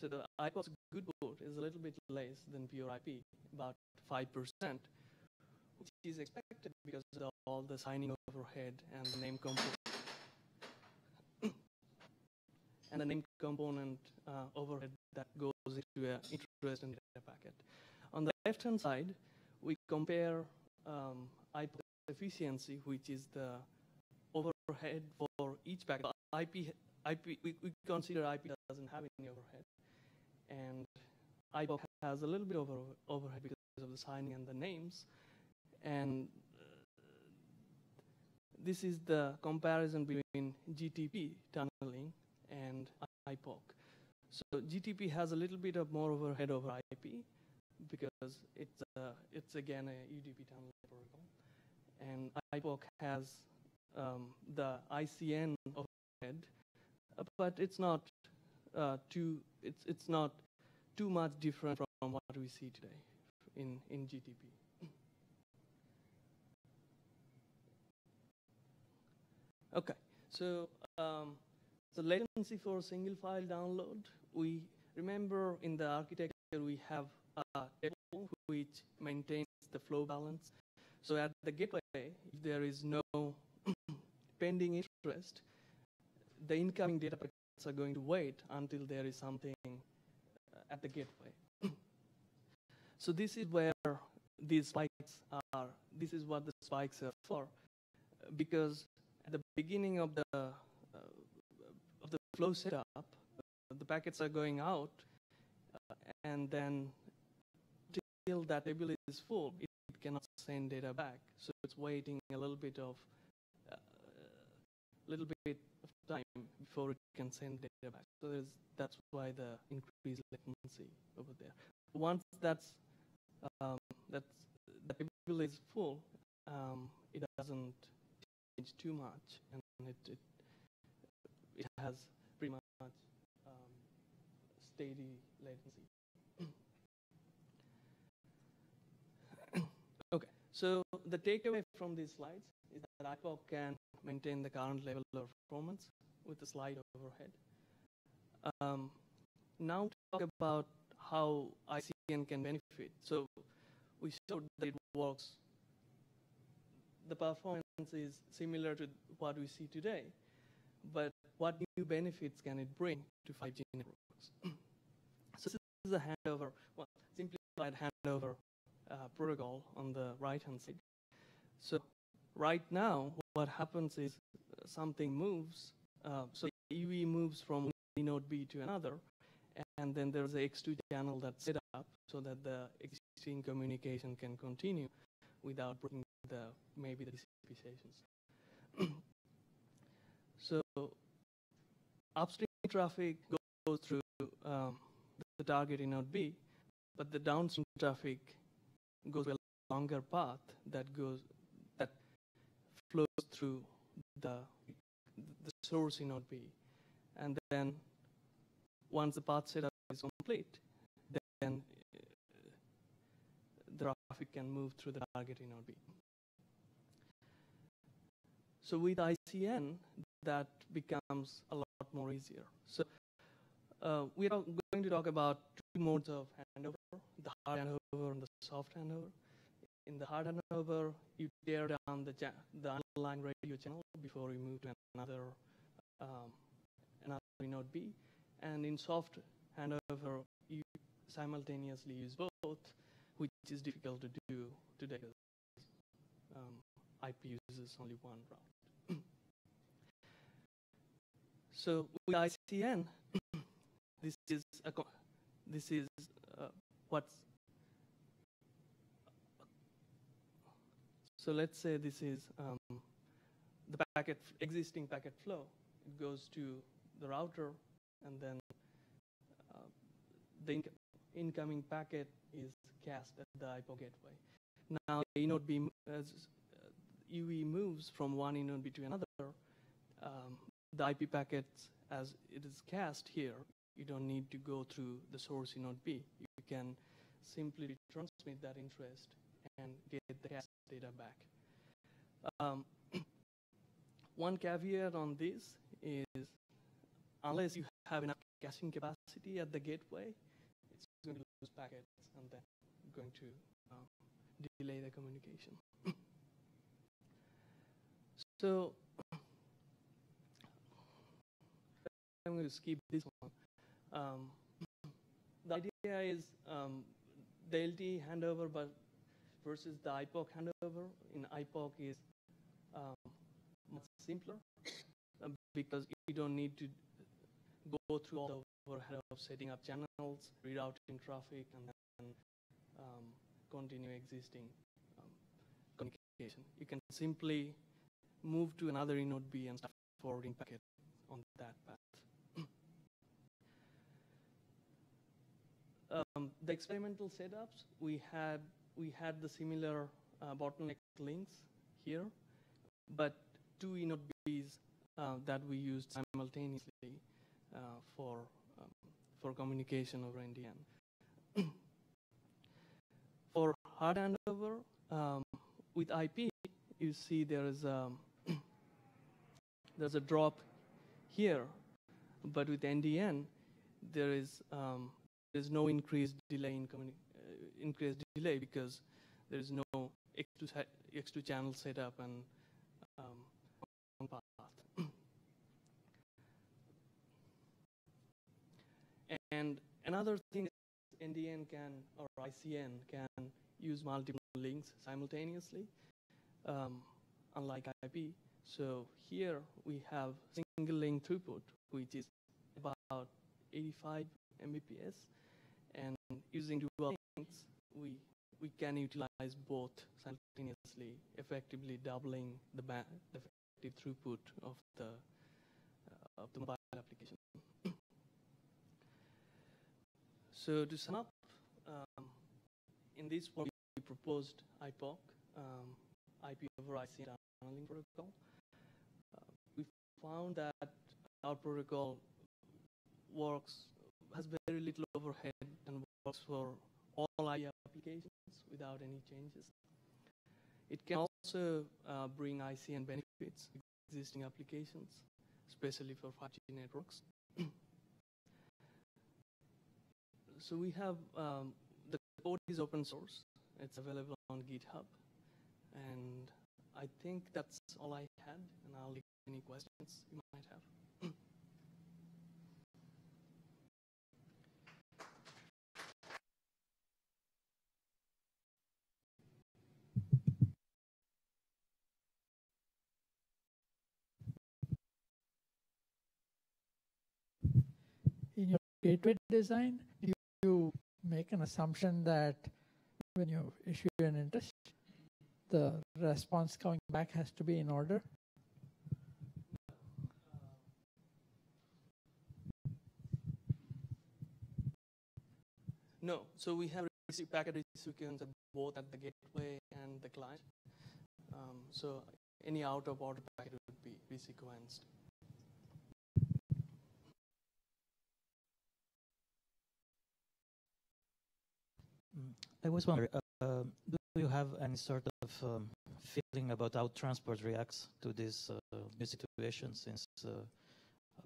So the IPOC's good port is a little bit less than pure IP, about 5%, which is expected because of all the signing overhead and the name component. And the name component overhead that goes into an interest and data packet. On the left-hand side, we compare IPOC efficiency, which is the overhead for each packet. We consider IP doesn't have any overhead, and IPOC has a little bit of overhead because of the signing and the names. And this is the comparison between GTP tunneling and IPOC. So GTP has a little bit of more overhead over IP because it's again a UDP tunneling protocol, and IPOC has the ICN overhead, but it's not it's not too much different from what we see today in GTP. Okay, so the latency for single file download, we remember in the architecture we have a table which maintains the flow balance. So at the gateway, if there is no pending interest, the incoming data packets are going to wait until there is something at the gateway. So this is where these spikes are. This is what the spikes are for, because at the beginning of the flow setup, the packets are going out, and then till that table is full, it cannot send data back. So it's waiting a little bit of time before it can send data back. So that's why the increased latency over there. Once the table is full, it doesn't change too much, and it has pretty much steady latency. Okay, so the takeaway from these slides is that IPOC can maintain the current level of performance with a slight overhead. Now talk about how ICN can benefit. So we showed that it works. The performance is similar to what we see today, but what new benefits can it bring to 5G networks? So this is a handover, well, simplified handover protocol on the right-hand side. So right now, what happens is something moves. So the UE moves from one node B to another, and then there's a X2 channel that's set up so that the existing communication can continue without breaking maybe the TCP sessions. So upstream traffic goes through the target in node B, but the downstream traffic goes a longer path that flows through the source in node B, and then once the path setup is complete, then the traffic can move through the target in node B. So with ICN, that becomes a lot more easier. So we are going to talk about two modes of handover, the hard handover and the soft handover. In the hard handover, you tear down the underlying radio channel before you move to another node B. And in soft handover, you simultaneously use both, which is difficult to do today because IP uses only one route. So with ICN, this is what's. So let's say this is the existing packet flow. It goes to the router, and then the incoming packet is cast at the IPO gateway. Now, node B, as UE moves from one node B to another, the IP packets, as it is cast here, you don't need to go through the source in node B. You can simply transmit that interest and get the cast data back. One caveat on this is, unless you have enough caching capacity at the gateway, it's going to lose packets and then going to delay the communication. So I'm going to skip this one. The idea is the LTE handover versus the IPOC handover. In IPOC is much simpler because you don't need to go through all the overhead of setting up channels, rerouting traffic, and then continue existing communication. You can simply move to another node B and start forwarding packet on that path. The experimental setups, we had the similar bottleneck links here, but two node Bs that we used simultaneously for communication over NDN. For hard handover, with IP, you see there's a drop here, but with NDN, there's no increased delay because there is no X2 channel setup and on path. And another thing is NDN or ICN can use multiple links simultaneously, unlike IP. So here we have single link throughput, which is about 85 Mbps, and using dual links, we can utilize both simultaneously, effectively doubling the effective throughput of the mobile application. So to sum up, in this one we proposed IPOC, IP over ICN tunneling protocol. We found that our protocol has very little overhead and works for all IP applications without any changes. It can also bring ICN benefits to existing applications, especially for 5G networks. So we have, the code is open source. It's available on GitHub. And I think that's all I had, and I'll take any questions you might have. In your gateway design, you make an assumption that when you issue an interest, the response coming back has to be in order? No. So we have packet sequence both at the gateway and the client. So any out of order packet would be resequenced. I was wondering, do you have any sort of feeling about how transport reacts to this new situation, since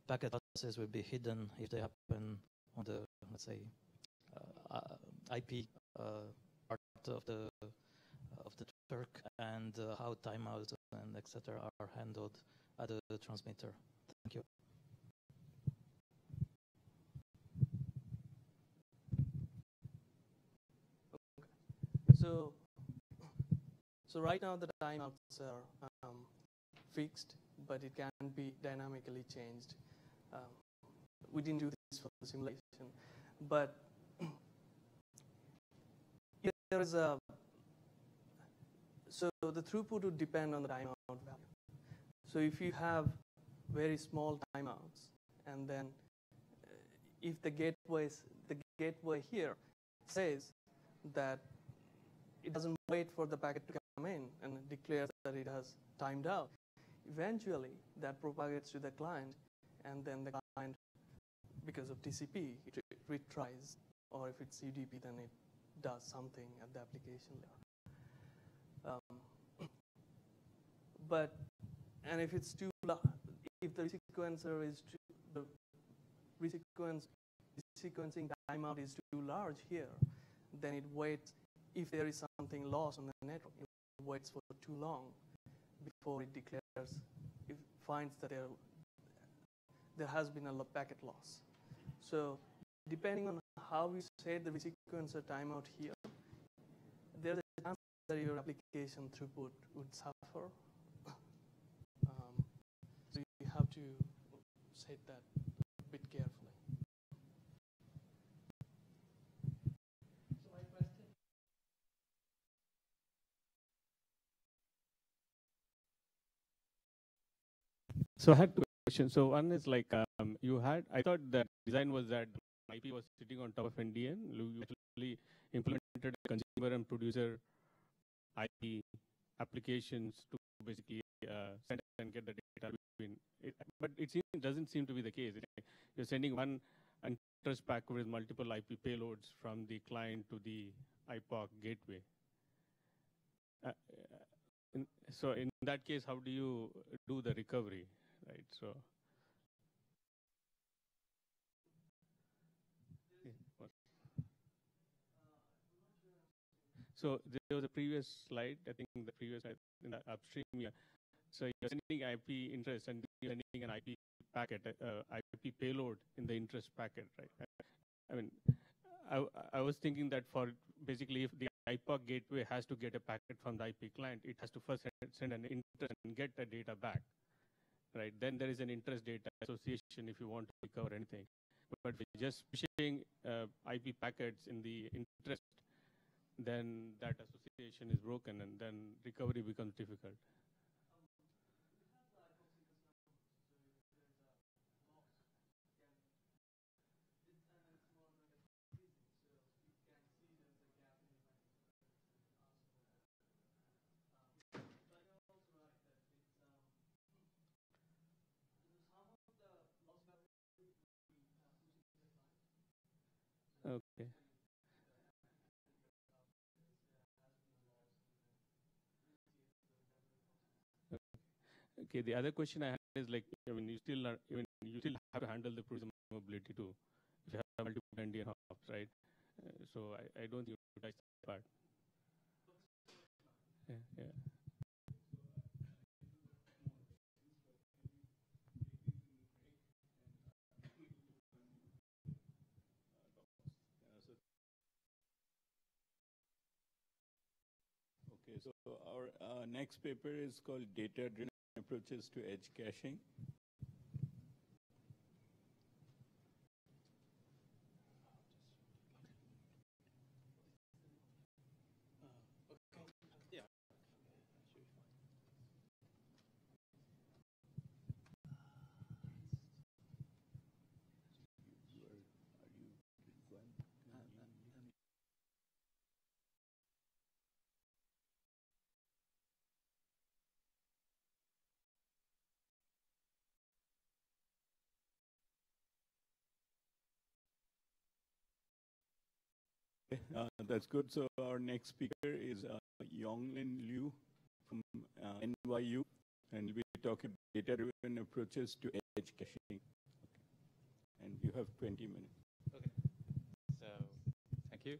packet losses will be hidden if they happen on the, let's say, IP part of the network, and how timeouts and etc. are handled at the transmitter? Thank you. So right now the timeouts are fixed, but it can be dynamically changed. We didn't do this for the simulation, but there is a, so the throughput would depend on the timeout value. So if you have very small timeouts, and then if the gateway here says that it doesn't wait for the packet to come in and declares that it has timed out, eventually that propagates to the client, and then the client, because of TCP, it retries, or if it's UDP, then it does something at the application layer. And if it's too large, if the resequencer is the resequencing timeout is too large here, then it waits. If there is something lost on the network, it waits for too long before it declares, it finds that there has been a packet loss. So depending on how you set the resequencer timeout here, there's a chance that your application throughput would suffer. So you have to set that a bit carefully. So I had two questions. So one is like I thought that design was that IP was sitting on top of NDN. You actually implemented a consumer and producer IP applications to basically send and get the data between it. But doesn't seem to be the case. You're sending one interest packet with multiple IP payloads from the client to the IPOC gateway. So in that case, how do you do the recovery? Right, so there was a previous slide. I think the previous slide in the upstream. Yeah. So you're sending IP interest and you're sending an IP packet, IP payload in the interest packet, right? I mean, I was thinking that for basically if the IPOC gateway has to get a packet from the IP client, it has to first send an interest and get the data back. Right, then there is an interest data association if you want to recover anything. But if you're just pushing IP packets in the interest, then that association is broken and then recovery becomes difficult. Okay. Okay. The other question I had is like, I mean, you still have to handle the programmability too. If you have multiple NDN hops, right? So I don't think you touch that part. Yeah. Okay, so our next paper is called Data-Driven Approaches to Edge Caching. That's good. So our next speaker is Yonglin Liu from NYU, and we'll be talking data-driven approaches to edge caching. Okay. And you have 20 minutes. Okay. So, thank you.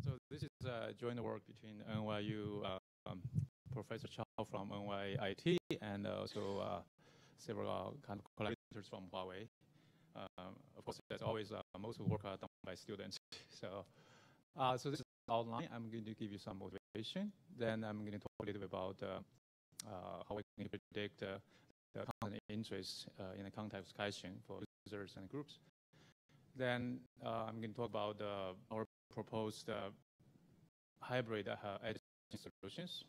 So this is a joint work between NYU Professor Chao from NYIT and also several kind of collaborators from Huawei. Of course, there's always most of the work done by students. So, so this is outline. I'm going to give you some motivation. Then I'm going to talk a little bit about how we can predict the content interest in the context caching for users and groups. Then I'm going to talk about our proposed hybrid edge solutions.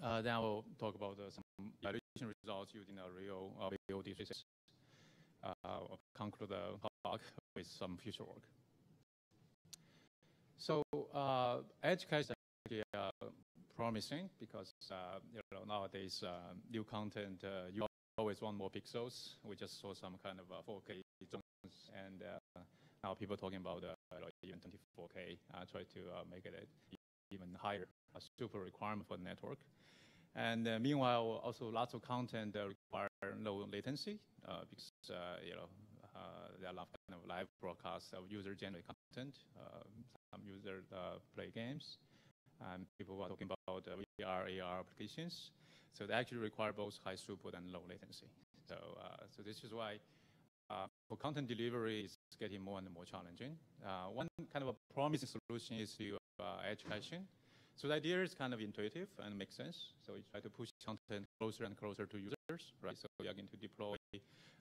Then I will talk about some evaluation results using a real VOD physics. I'll conclude the talk with some future work. So edge cache is actually promising because nowadays new content you always want more pixels. We just saw some kind of 4K zones, and now people talking about even 24K. Try to make it even higher, a super requirement for the network. And meanwhile, also lots of content require low latency because there are a lot of kind of live broadcasts of user-generated content. Some users play games, and people are talking about VR, AR applications. So they actually require both high throughput and low latency. So, so this is why for content delivery, it's getting more and more challenging. One kind of a promising solution is to edge caching. So the idea is kind of intuitive and makes sense. So you try to push content closer and closer to users, right? So you are going to deploy a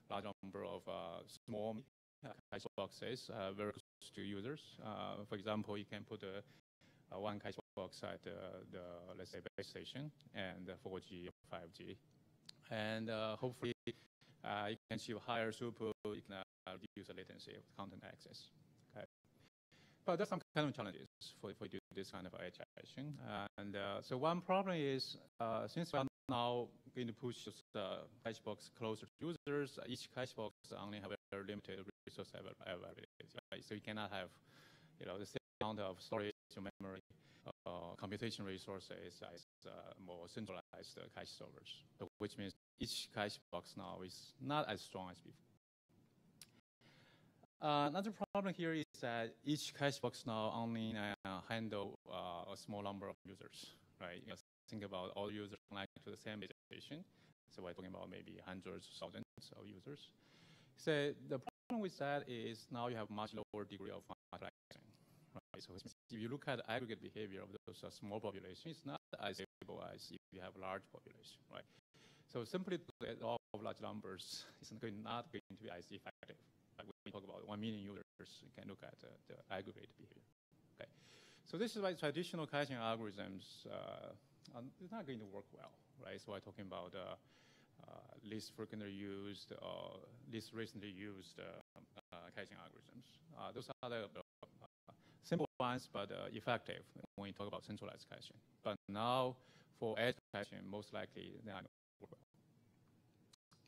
large number of small cache boxes very close to users. For example, you can put one cache box at the let's say base station and 4G or 5G, and hopefully you can achieve higher throughput. You can reduce the latency of content access. Okay. But there's some kind of challenges for you to do this kind of edge caching. And so one problem is since we are now going to push the cache box closer to users, each cache box only have a very limited resource availability. Right? So you cannot have the same amount of storage or memory computation resources as more centralized cache servers, which means each cache box now is not as strong as before. Another problem here is that each cache box now only handle a small number of users, right? Think about all users connected to the same base station. So we're talking about maybe hundreds, thousands of users. So the problem with that is now you have much lower degree of multiplexing, right? So if you look at aggregate behavior of those small populations, it's not as stable as if you have a large population, right? So simply to add all of large numbers is not going to be as effective. When we talk about 1 million users, you can look at the aggregate behavior. Okay, so this is why traditional caching algorithms are not going to work well, right? So we're talking about least frequently used or least recently used caching algorithms. Those are the simple ones, but effective when we talk about centralized caching. But now for edge caching, most likely they are not going to work well.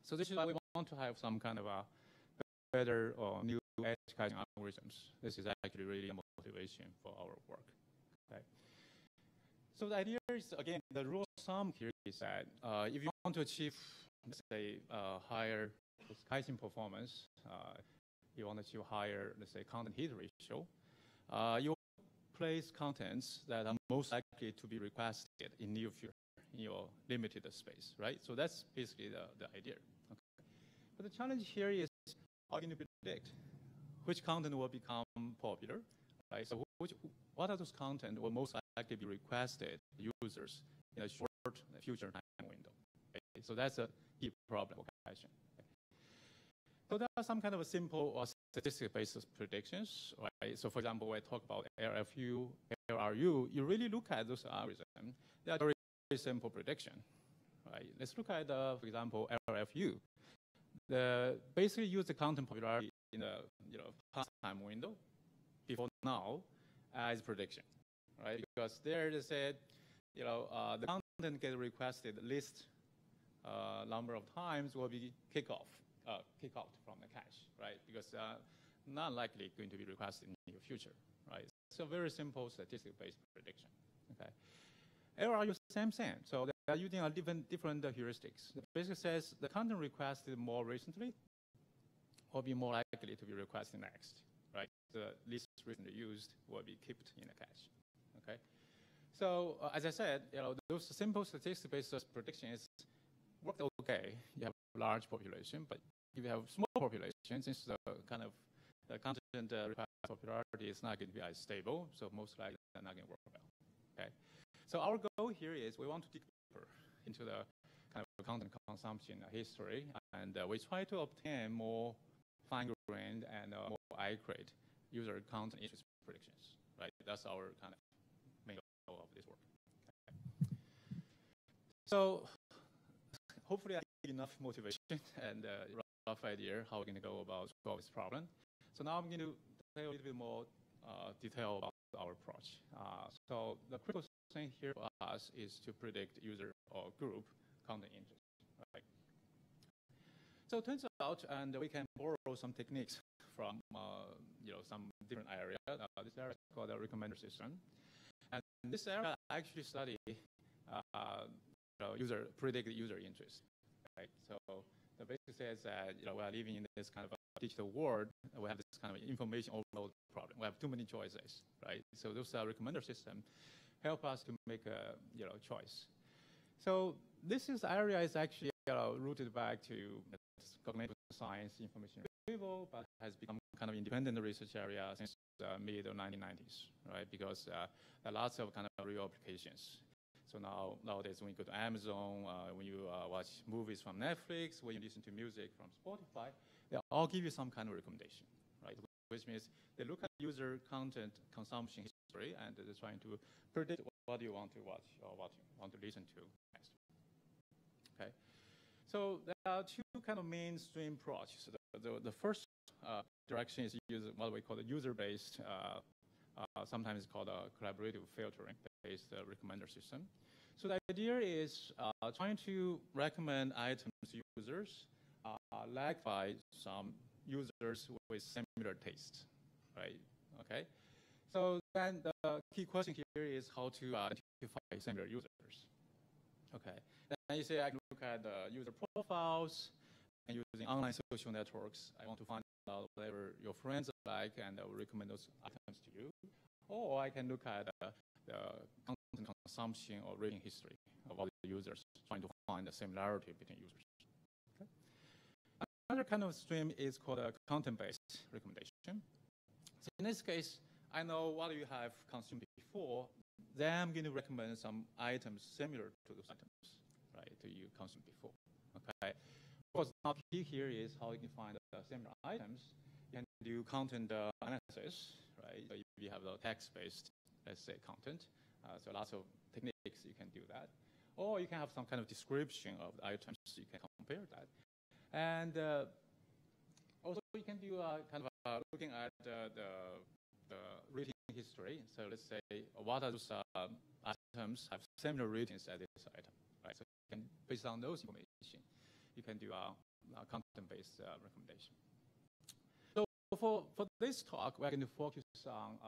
So this is why we want to have some kind of a better or new edge caching algorithms. This is actually really a motivation for our work. Okay. So the idea is, again, the rule of thumb here is that if you want to achieve, let's say, higher caching performance, you want to achieve higher, let's say, content hit ratio, you place contents that are most likely to be requested in near future in your limited space, right? So that's basically the idea. Okay. But the challenge here is how can you predict which content will become popular, right? So what are those content will most likely be requested users in a short future time window? Okay? So that's a key problem for caching. Okay. So there are some kind of a simple or statistic-based predictions, right? So for example, when I talk about LRFU, you really look at those algorithms. They are very simple prediction, right? Let's look at, for example, LRFU. Basically use the content popularity in the past time window before now as prediction, right? Because there they said, the content get requested least number of times will be kick out from the cache, right? Because not likely going to be requested in the near future, right? So very simple statistical-based prediction, okay? Error use the same thing. So they are using a different heuristics. It basically says the content requested more recently will be more likely to be requested next, right? The least recently used will be kept in the cache, okay? So as I said, those simple statistics-based predictions work okay. You have a large population, but if you have small population, since the kind of the content popularity is not going to be as stable, so most likely they're not going to work well, okay? So our goal here is we want to dig deeper into the kind of content consumption history, and we try to obtain more fine-grained and more accurate user content interest predictions, right? That's our kind of main goal of this work. Okay. So hopefully I have enough motivation and a rough idea how we're going to go about solve this problem. So now I'm going to tell you a little bit more detail about our approach. So the critical thing here for us is to predict user or group content interest, right? So it turns out, and we can borrow some techniques from some different area. This area is called the recommender system, and this area actually study predict user interest, right? So the basic says that we are living in this kind of a digital world. We have this kind of information overload problem. We have too many choices, right? So those recommender system help us to make a choice. So this area is actually rooted back to cognitive science, information retrieval, but has become kind of independent research area since the mid 1990s, right? Because there are lots of kind of real applications. So nowadays, when you go to Amazon, when you watch movies from Netflix, when you listen to music from Spotify, they all give you some kind of recommendation, right? Which means they look at user content consumption history and they're trying to predict what you want to watch or what you want to listen to next. Okay. So there are two kind of mainstream approaches. The first direction is what we call the user-based, sometimes it's called a collaborative filtering-based recommender system. So the idea is trying to recommend items to users liked by some users with similar tastes, right? Okay. So then the key question here is how to identify similar users. Okay. Then you say I can look at the user profiles and using online social networks. I want to find out whatever your friends like and I will recommend those items to you. Or I can look at the content consumption or rating history of all the users, trying to find the similarity between users. Okay. Another kind of stream is called a content-based recommendation. So in this case, I know what you have consumed before, then I'm going to recommend some items similar to those items, right, to you consumed before. Okay. Of course, now key here is how you can find the similar items. You can do content analysis, right? So if you have the text-based, let's say, content, so lots of techniques you can do that. Or you can have some kind of description of the items, you can compare that. And also you can do kind of looking at the rating history. So let's say, what are those items have similar ratings as this item, right? So you can, based on those information, you can do a content-based recommendation. So for this talk, we're going to focus on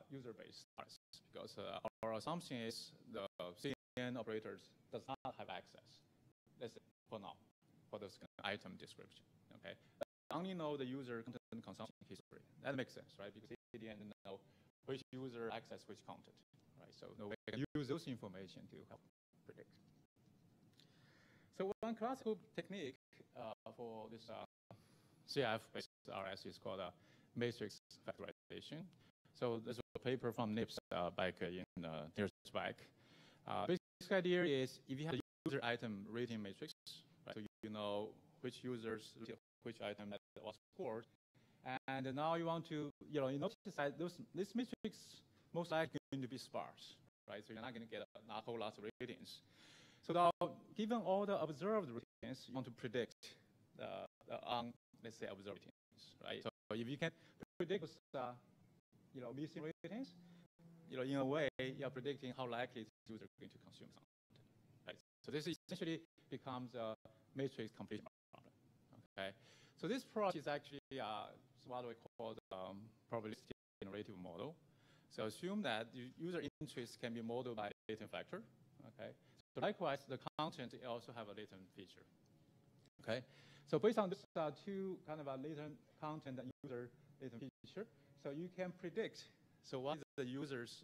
user-based analysis because our assumption is the CDN operators does not have access, let's say, for now, for this kind of item description, okay? They only know the user content consumption history. That makes sense, right? Because CDN know which user access which content, right? So we can use those information to help predict. So one classical technique for this CF-based RS is called matrix factorization. So there's a paper from NIPS back in years back. Basic idea is if you have a user item rating matrix, right, so you know which users, which item that was scored, and now you want to, you notice that this matrix most likely going to be sparse, right? So you're not going to get a whole lot of ratings. So now, given all the observed ratings, you want to predict let's say, observed ratings, right? So if you can predict those, missing ratings, in a way, you're predicting how likely the user is going to consume something, right? So this essentially becomes a matrix completion problem, okay? So this approach is actually what we call the probabilistic generative model. So assume that the user interest can be modeled by latent factor. Okay. So likewise, the content also have a latent feature. Okay. So based on this two kind of a latent content and user latent feature, so you can predict. So what is the user's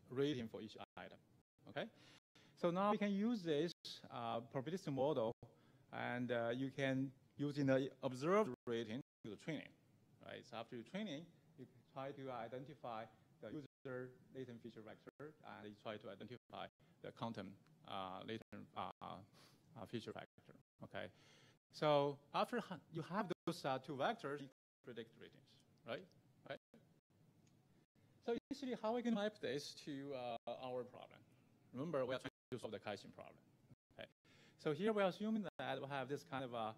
rating for each item? Okay. So now we can use this probabilistic model, and you can use in the observed rating to the training, right? So after training, you try to identify the user latent feature vector, and you try to identify the content latent feature vector. Okay. So after you have those two vectors, you predict ratings, right? Right. So initially, how we can map this to our problem? Remember, we are trying to solve the caching problem. Okay. So here we are assuming that we have this kind of a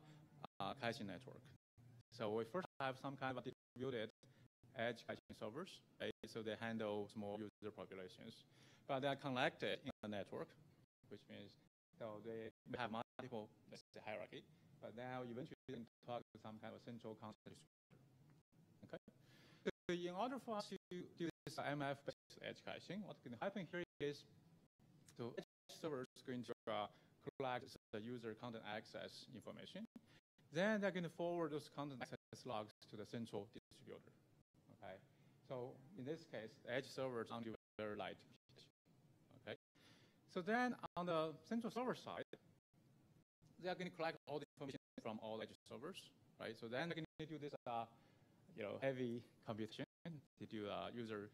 caching network. So we first have some kind of distributed edge caching servers, right? So they handle small user populations, but they are connected in a network, which means so they have multiple, let's say, hierarchy, but now eventually you can talk to some kind of central content distributor. Okay. So in order for us to do this MF-based edge caching, what can happen here is so edge server is going to collect the user content access information. Then they're going to forward those content access logs to the central distributor. Okay. So in this case, the edge server is on the very light. Okay. So then on the central server side, they are going to collect all the information from all edge servers, right? So then they're going to do this, heavy computation to do user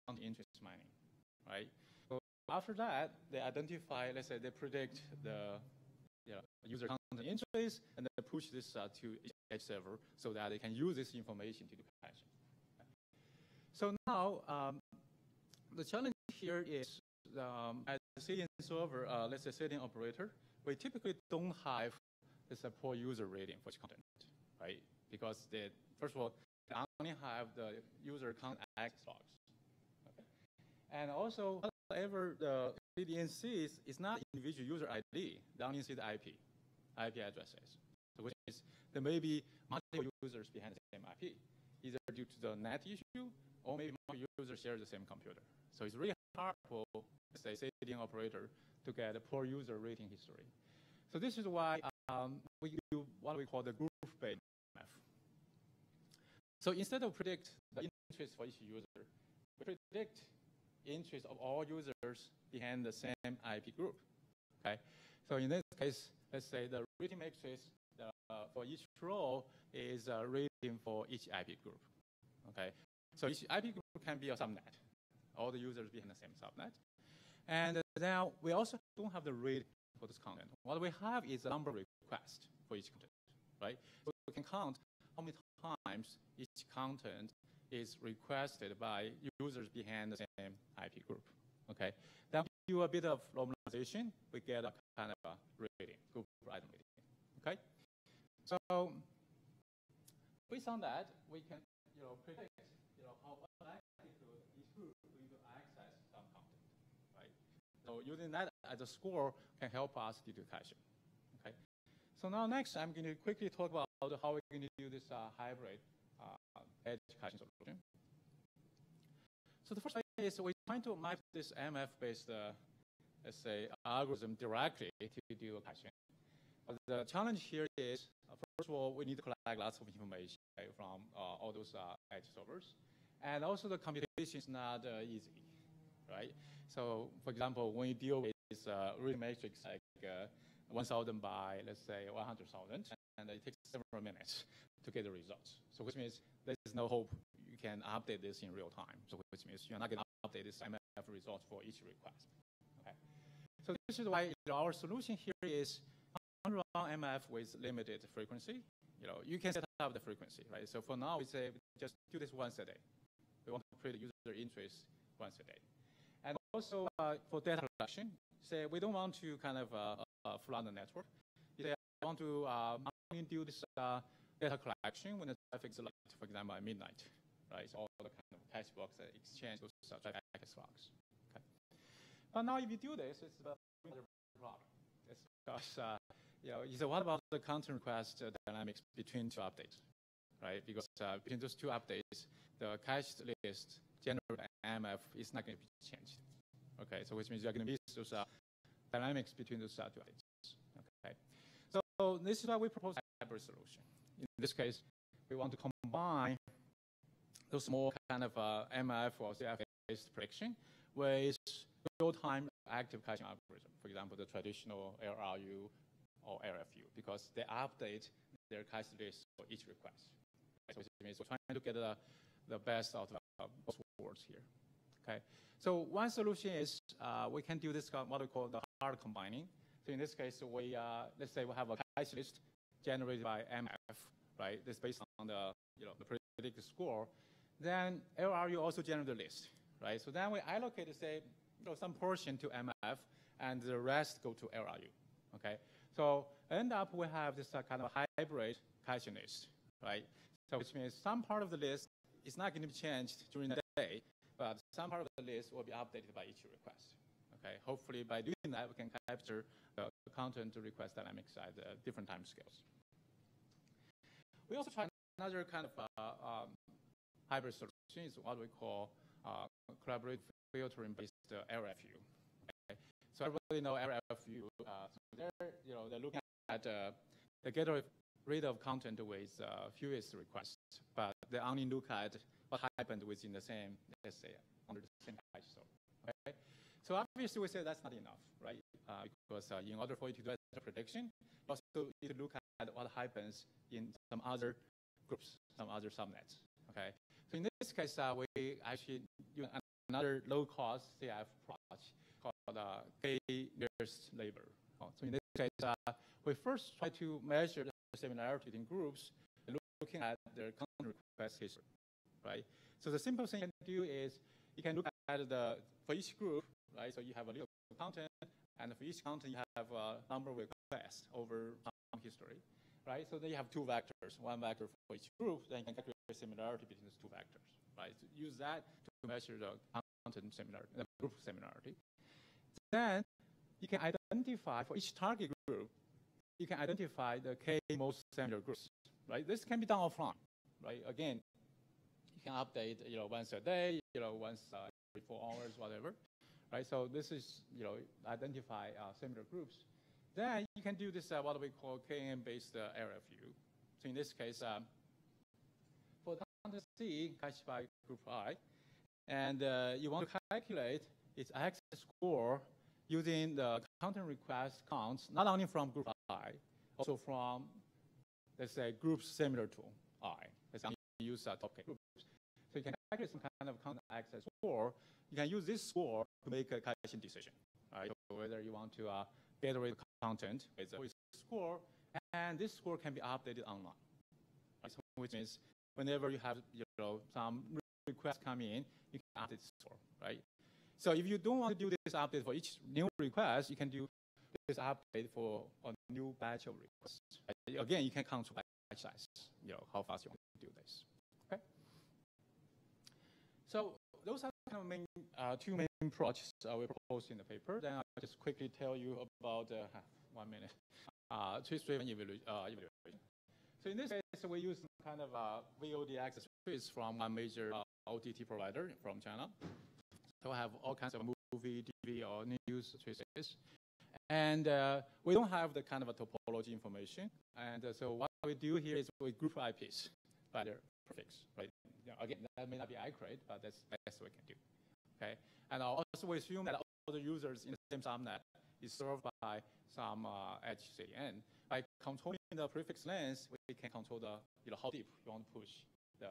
content interest mining, right? So after that, they identify, let's say, they predict the user content interest, and they push this to each edge server so that they can use this information to do caching. Okay. So now, the challenge here is as a CDN server, let's say CDN operator, we typically don't have this poor user rating for each content, right? Because first of all, they only have the user content access logs. Okay. And also, whatever the CDN sees is not individual user ID. They only see the IP addresses. So which means there may be multiple users behind the same IP, either due to the net issue or maybe multiple users share the same computer. So it's really hard for, say, CDN operator to get a poor user rating history. So this is why we do what we call the group-based MF. So instead of predict the interest for each user, we predict interest of all users behind the same IP group. Okay. So in this case, let's say the rating matrix for each row is a rating for each IP group. Okay. So each IP group can be a subnet, all the users behind the same subnet. And now we also don't have the rating for this content. What we have is a number of requests for each content, right? So we can count how many times each content is requested by users behind the same IP group. Okay, then we do a bit of normalization. We get a kind of a rating, group item rating. Okay, so based on that, we can predict how likely each group going to access some content, right? So using that as a score can help us to do caching. Okay, so now next I'm going to quickly talk about how we're going to do this hybrid edge caching solution. So the first way is we're trying to map this MF-based, let's say, algorithm directly to do caching. But the challenge here is, first of all, we need to collect lots of information from all those edge servers. And also the computation is not easy, right? So for example, when you deal with this rating matrix like 1,000 by, let's say, 100,000, and it takes several minutes to get the results. So which means there's no hope you can update this in real time. So which means you're not going to update this MF results for each request. Okay. So this is why our solution here is run MF with limited frequency. You can set up the frequency, right? So for now, we say just do this once a day. We want to create user interest once a day. And also for data collection, say we don't want to kind of flood the network. Say I want to only do this data collection when the traffic is light, for example, at midnight, right? So all the kind of cache box that exchange those traffic logs. Okay. But now if you do this, it's a problem. It's because you say, what about the content request dynamics between two updates, right? Because between those two updates, the cached list generated by MF is not going to be changed. Okay, so which means you're going to miss those dynamics between those two updates. Okay, so this is why we propose a hybrid solution. In this case, we want to combine those more kind of MF or CF-based prediction with real-time active caching algorithm. For example, the traditional LRU or LFU, because they update their cache list for each request. So which means we're trying to get the best out of both worlds here. Okay. So one solution is we can do this what we call the hard combining. So in this case, we let's say we have a cache list generated by MF, right? That's based on the the predicted score. Then LRU also generates the list, right? So then we allocate, say, some portion to MF, and the rest go to LRU. Okay. So end up we have this kind of hybrid caching list, right? So which means some part of the list is not going to be changed during the day, but some part of the list will be updated by each request. Okay. Hopefully by doing that, we can capture the content to request dynamics at different time scales. We also try another kind of hybrid solution is what we call collaborative filtering-based LFU. Okay. So everybody know LFU. So they're looking at they get rid of content with fewest requests, but they only look at what happened within the same, let's say, under the same cache. So, okay. So obviously we say that's not enough, right? Because in order for you to do a prediction, you also need to look at what happens in some other groups, some other subnets. Okay. So in this case, we actually use another low-cost CF approach called k-nearest neighbor. So in this case, we first try to measure the similarity in groups, looking at their content request history, right? So the simple thing you can do is you can look at for each group, right? So you have a little content, and for each content you have a number of requests over some history, right? So then you have two vectors, one vector for each group, then you can calculate the similarity between those two vectors, right? So use that to measure the content similarity, the group similarity. Then you can identify for each target group, you can identify the k most similar groups, right? This can be done offline, right? Again, you can update, once a day, once every 4 hours, whatever, right? So this is, identify similar groups. Then you can do this what we call KM-based LFU. So in this case, for the content C cached by group I, and you want to calculate its access score using the content request counts, not only from group I, also from, let's say, groups similar to I. Let's only use top K groups. So you can calculate some kind of content access score. You can use this score to make a caching decision, right? So whether you want to get rid of content with a score, and this score can be updated online. Right? So which means whenever you have some requests come in, you can update the score, right? So if you don't want to do this update for each new request, you can do this update for a new batch of requests. Right? Again, you can control batch size, how fast you want to do this. Okay. So those are kind of main two main approaches we proposed in the paper. Then I'll just quickly tell you about 1 minute trace-driven evaluation. So in this case, we use kind of VOD access trace from one major OTT provider from China. So we have all kinds of movie, TV, or news traces. And we don't have the kind of a topology information. And so what we do here is we group IPs by their prefix, right? Again, that may not be accurate, but that's the best we can do. Okay. And also we assume that all the users in the same subnet is served by some edge CDN. By controlling the prefix length, we can control the how deep you want to push the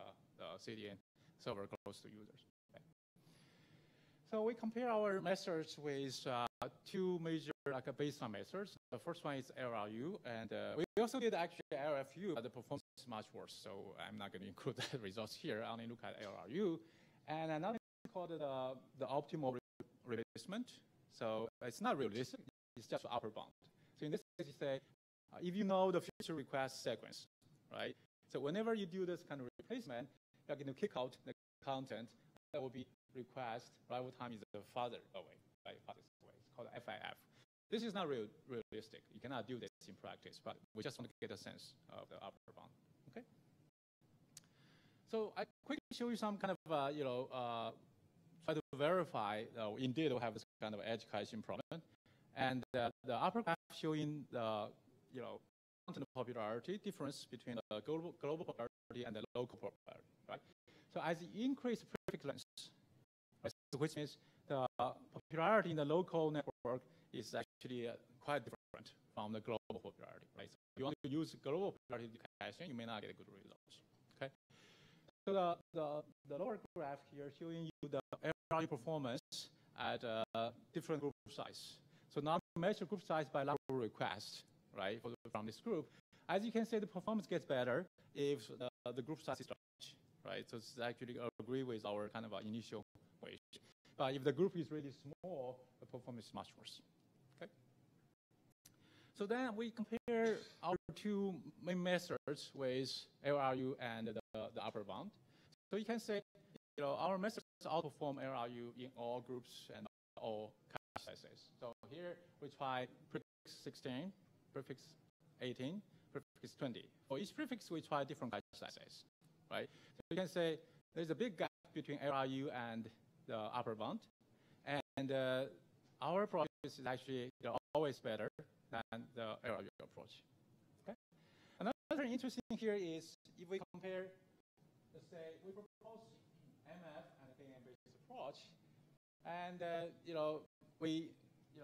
CDN server close to users. So we compare our methods with two major baseline methods. The first one is LRU, and we also did actually LFU, but the performance is much worse. So I'm not going to include the results here. I only look at LRU. And another is called the optimal replacement. So it's not realistic. It's just upper bound. So in this case, you say, if you know the future request sequence, right? So whenever you do this kind of replacement, you're going to kick out the content that will be request arrival time is farther away, right? Farthest away. It's called FIF. This is not realistic. You cannot do this in practice, but we just want to get a sense of the upper bound. Okay. So I quickly show you some kind of, try to verify indeed we have this kind of edge caching problem. And the upper graph showing the, content popularity difference between the global popularity and the local popularity, right? So as you increase prefix length, which means the popularity in the local network is actually quite different from the global popularity, right? So if you want to use global popularity caching, you may not get a good results, okay? So the lower graph here showing you the ARU performance at different group size. So now measure group size by lateral request, right, from this group. As you can see, the performance gets better if the group size is large, right? So it's actually agree with our kind of initial equation. But if the group is really small, the performance is much worse, okay? So then we compare our two main methods with ARU and the upper bound. So you can say, our methods outperform ARU in all groups and all cache sizes. So here we try prefix 16, prefix 18, prefix 20. For each prefix, we try different cache sizes, right? So you can say there's a big gap between ARU and the upper bound, and our approach is actually always better than the ARU approach. Okay. Another interesting here is if we compare, let's say we propose MF and the KN-based approach, and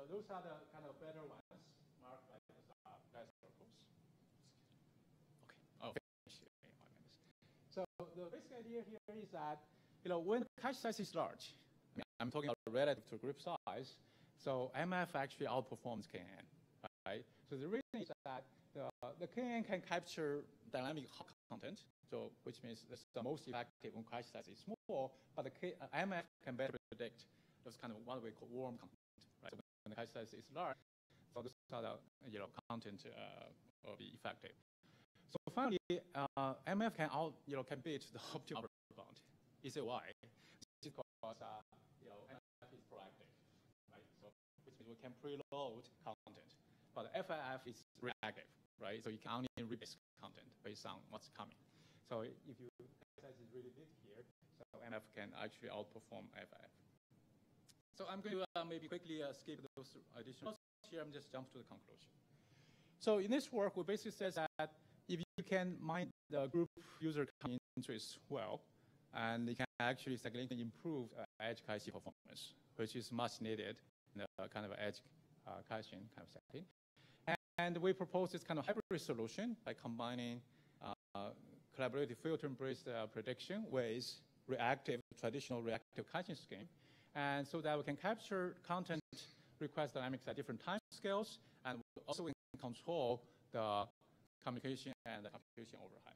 those are the kind of better ones marked by the red circles. Okay. Oh, so the basic idea here is that when the cache size is large, I'm talking about relative to group size, so MF actually outperforms KN, right? So the reason is that the KN can capture dynamic content, so which means it's the most effective when cache size is small, but the MF can better predict those kind of what we call warm content, right? So when the cache size is large, so this is how the content will be effective. So finally, MF can can beat the optimal upper bound. You say why? It's because MF is proactive, right? So which means we can preload content, but FIF is reactive, right? So you can only replace content based on what's coming. So if your size is really big here, so MF can actually outperform FIF. So I'm going to maybe quickly skip those additional here. I'm just jump to the conclusion. So in this work, we basically says that if you can mine the group user interest well, and you can actually significantly improve edge caching performance, which is much needed in the kind of edge caching kind of setting. And we propose this kind of hybrid solution by combining collaborative filter-based prediction with traditional reactive caching scheme, and so that we can capture content request dynamics at different time scales, and also we can control the communication and the computation overhead.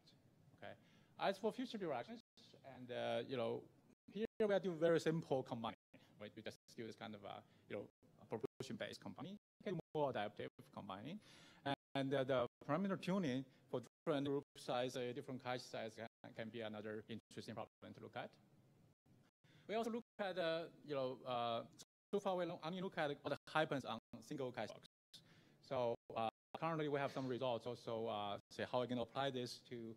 Okay. As for future directions, and here we are doing very simple combining. Right? We just do this kind of proportion-based combining, get more adaptive combining, and the parameter tuning for different group size, different cache size can be another interesting problem to look at. We also look at so far we only look at what happens on single cache box. So currently we have some results also say how we can apply this to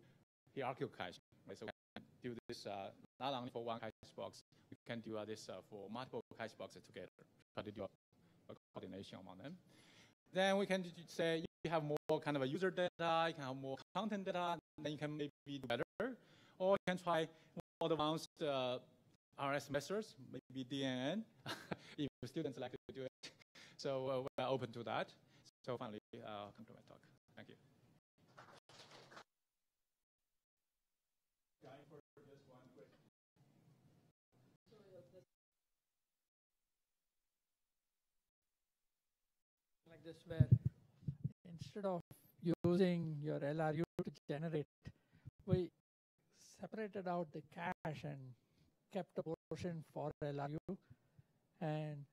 hierarchical caching. Right? So we can do this not only for one cache box, we can do this for multiple cache boxes together, try to do a coordination among them. Then we can say you have more kind of a user data, you can have more content data, then you can maybe do better. Or you can try more advanced RS methods, maybe DNN, if students like to do it. So we're open to that. So finally, come to my talk. Thank you. Time for just one question. Like this, where instead of using your LRU to generate, we separated out the cache and kept a portion for LRU, and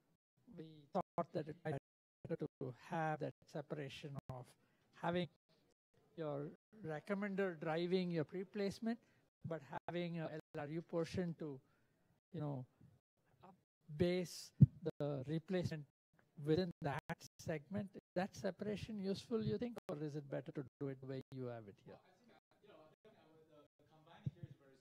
we thought that it might be better to have that separation of having your recommender driving your pre-placement, but having a LRU portion to, base the replacement within that segment. Is that separation useful, you think, or is it better to do it the way you have it here? I think, the combining here is very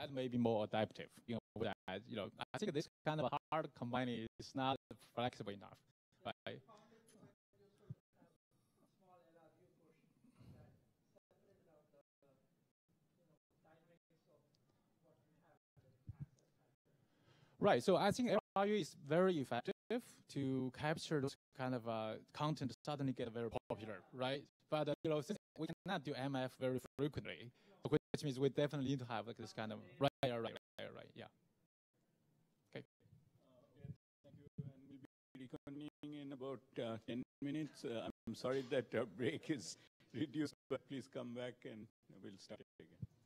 that may be more adaptive. You know, that, you know, I think this kind of hard combining is not flexible enough, right? Right, so I think LRU is very effective to capture those kind of content suddenly get very popular, right? But you know, since we cannot do MF very frequently, which means we definitely need to have like this kind of right, yeah. Okay. Thank you. And we'll be reconvening in about 10 minutes. I'm sorry that our break is reduced, but please come back and we'll start again.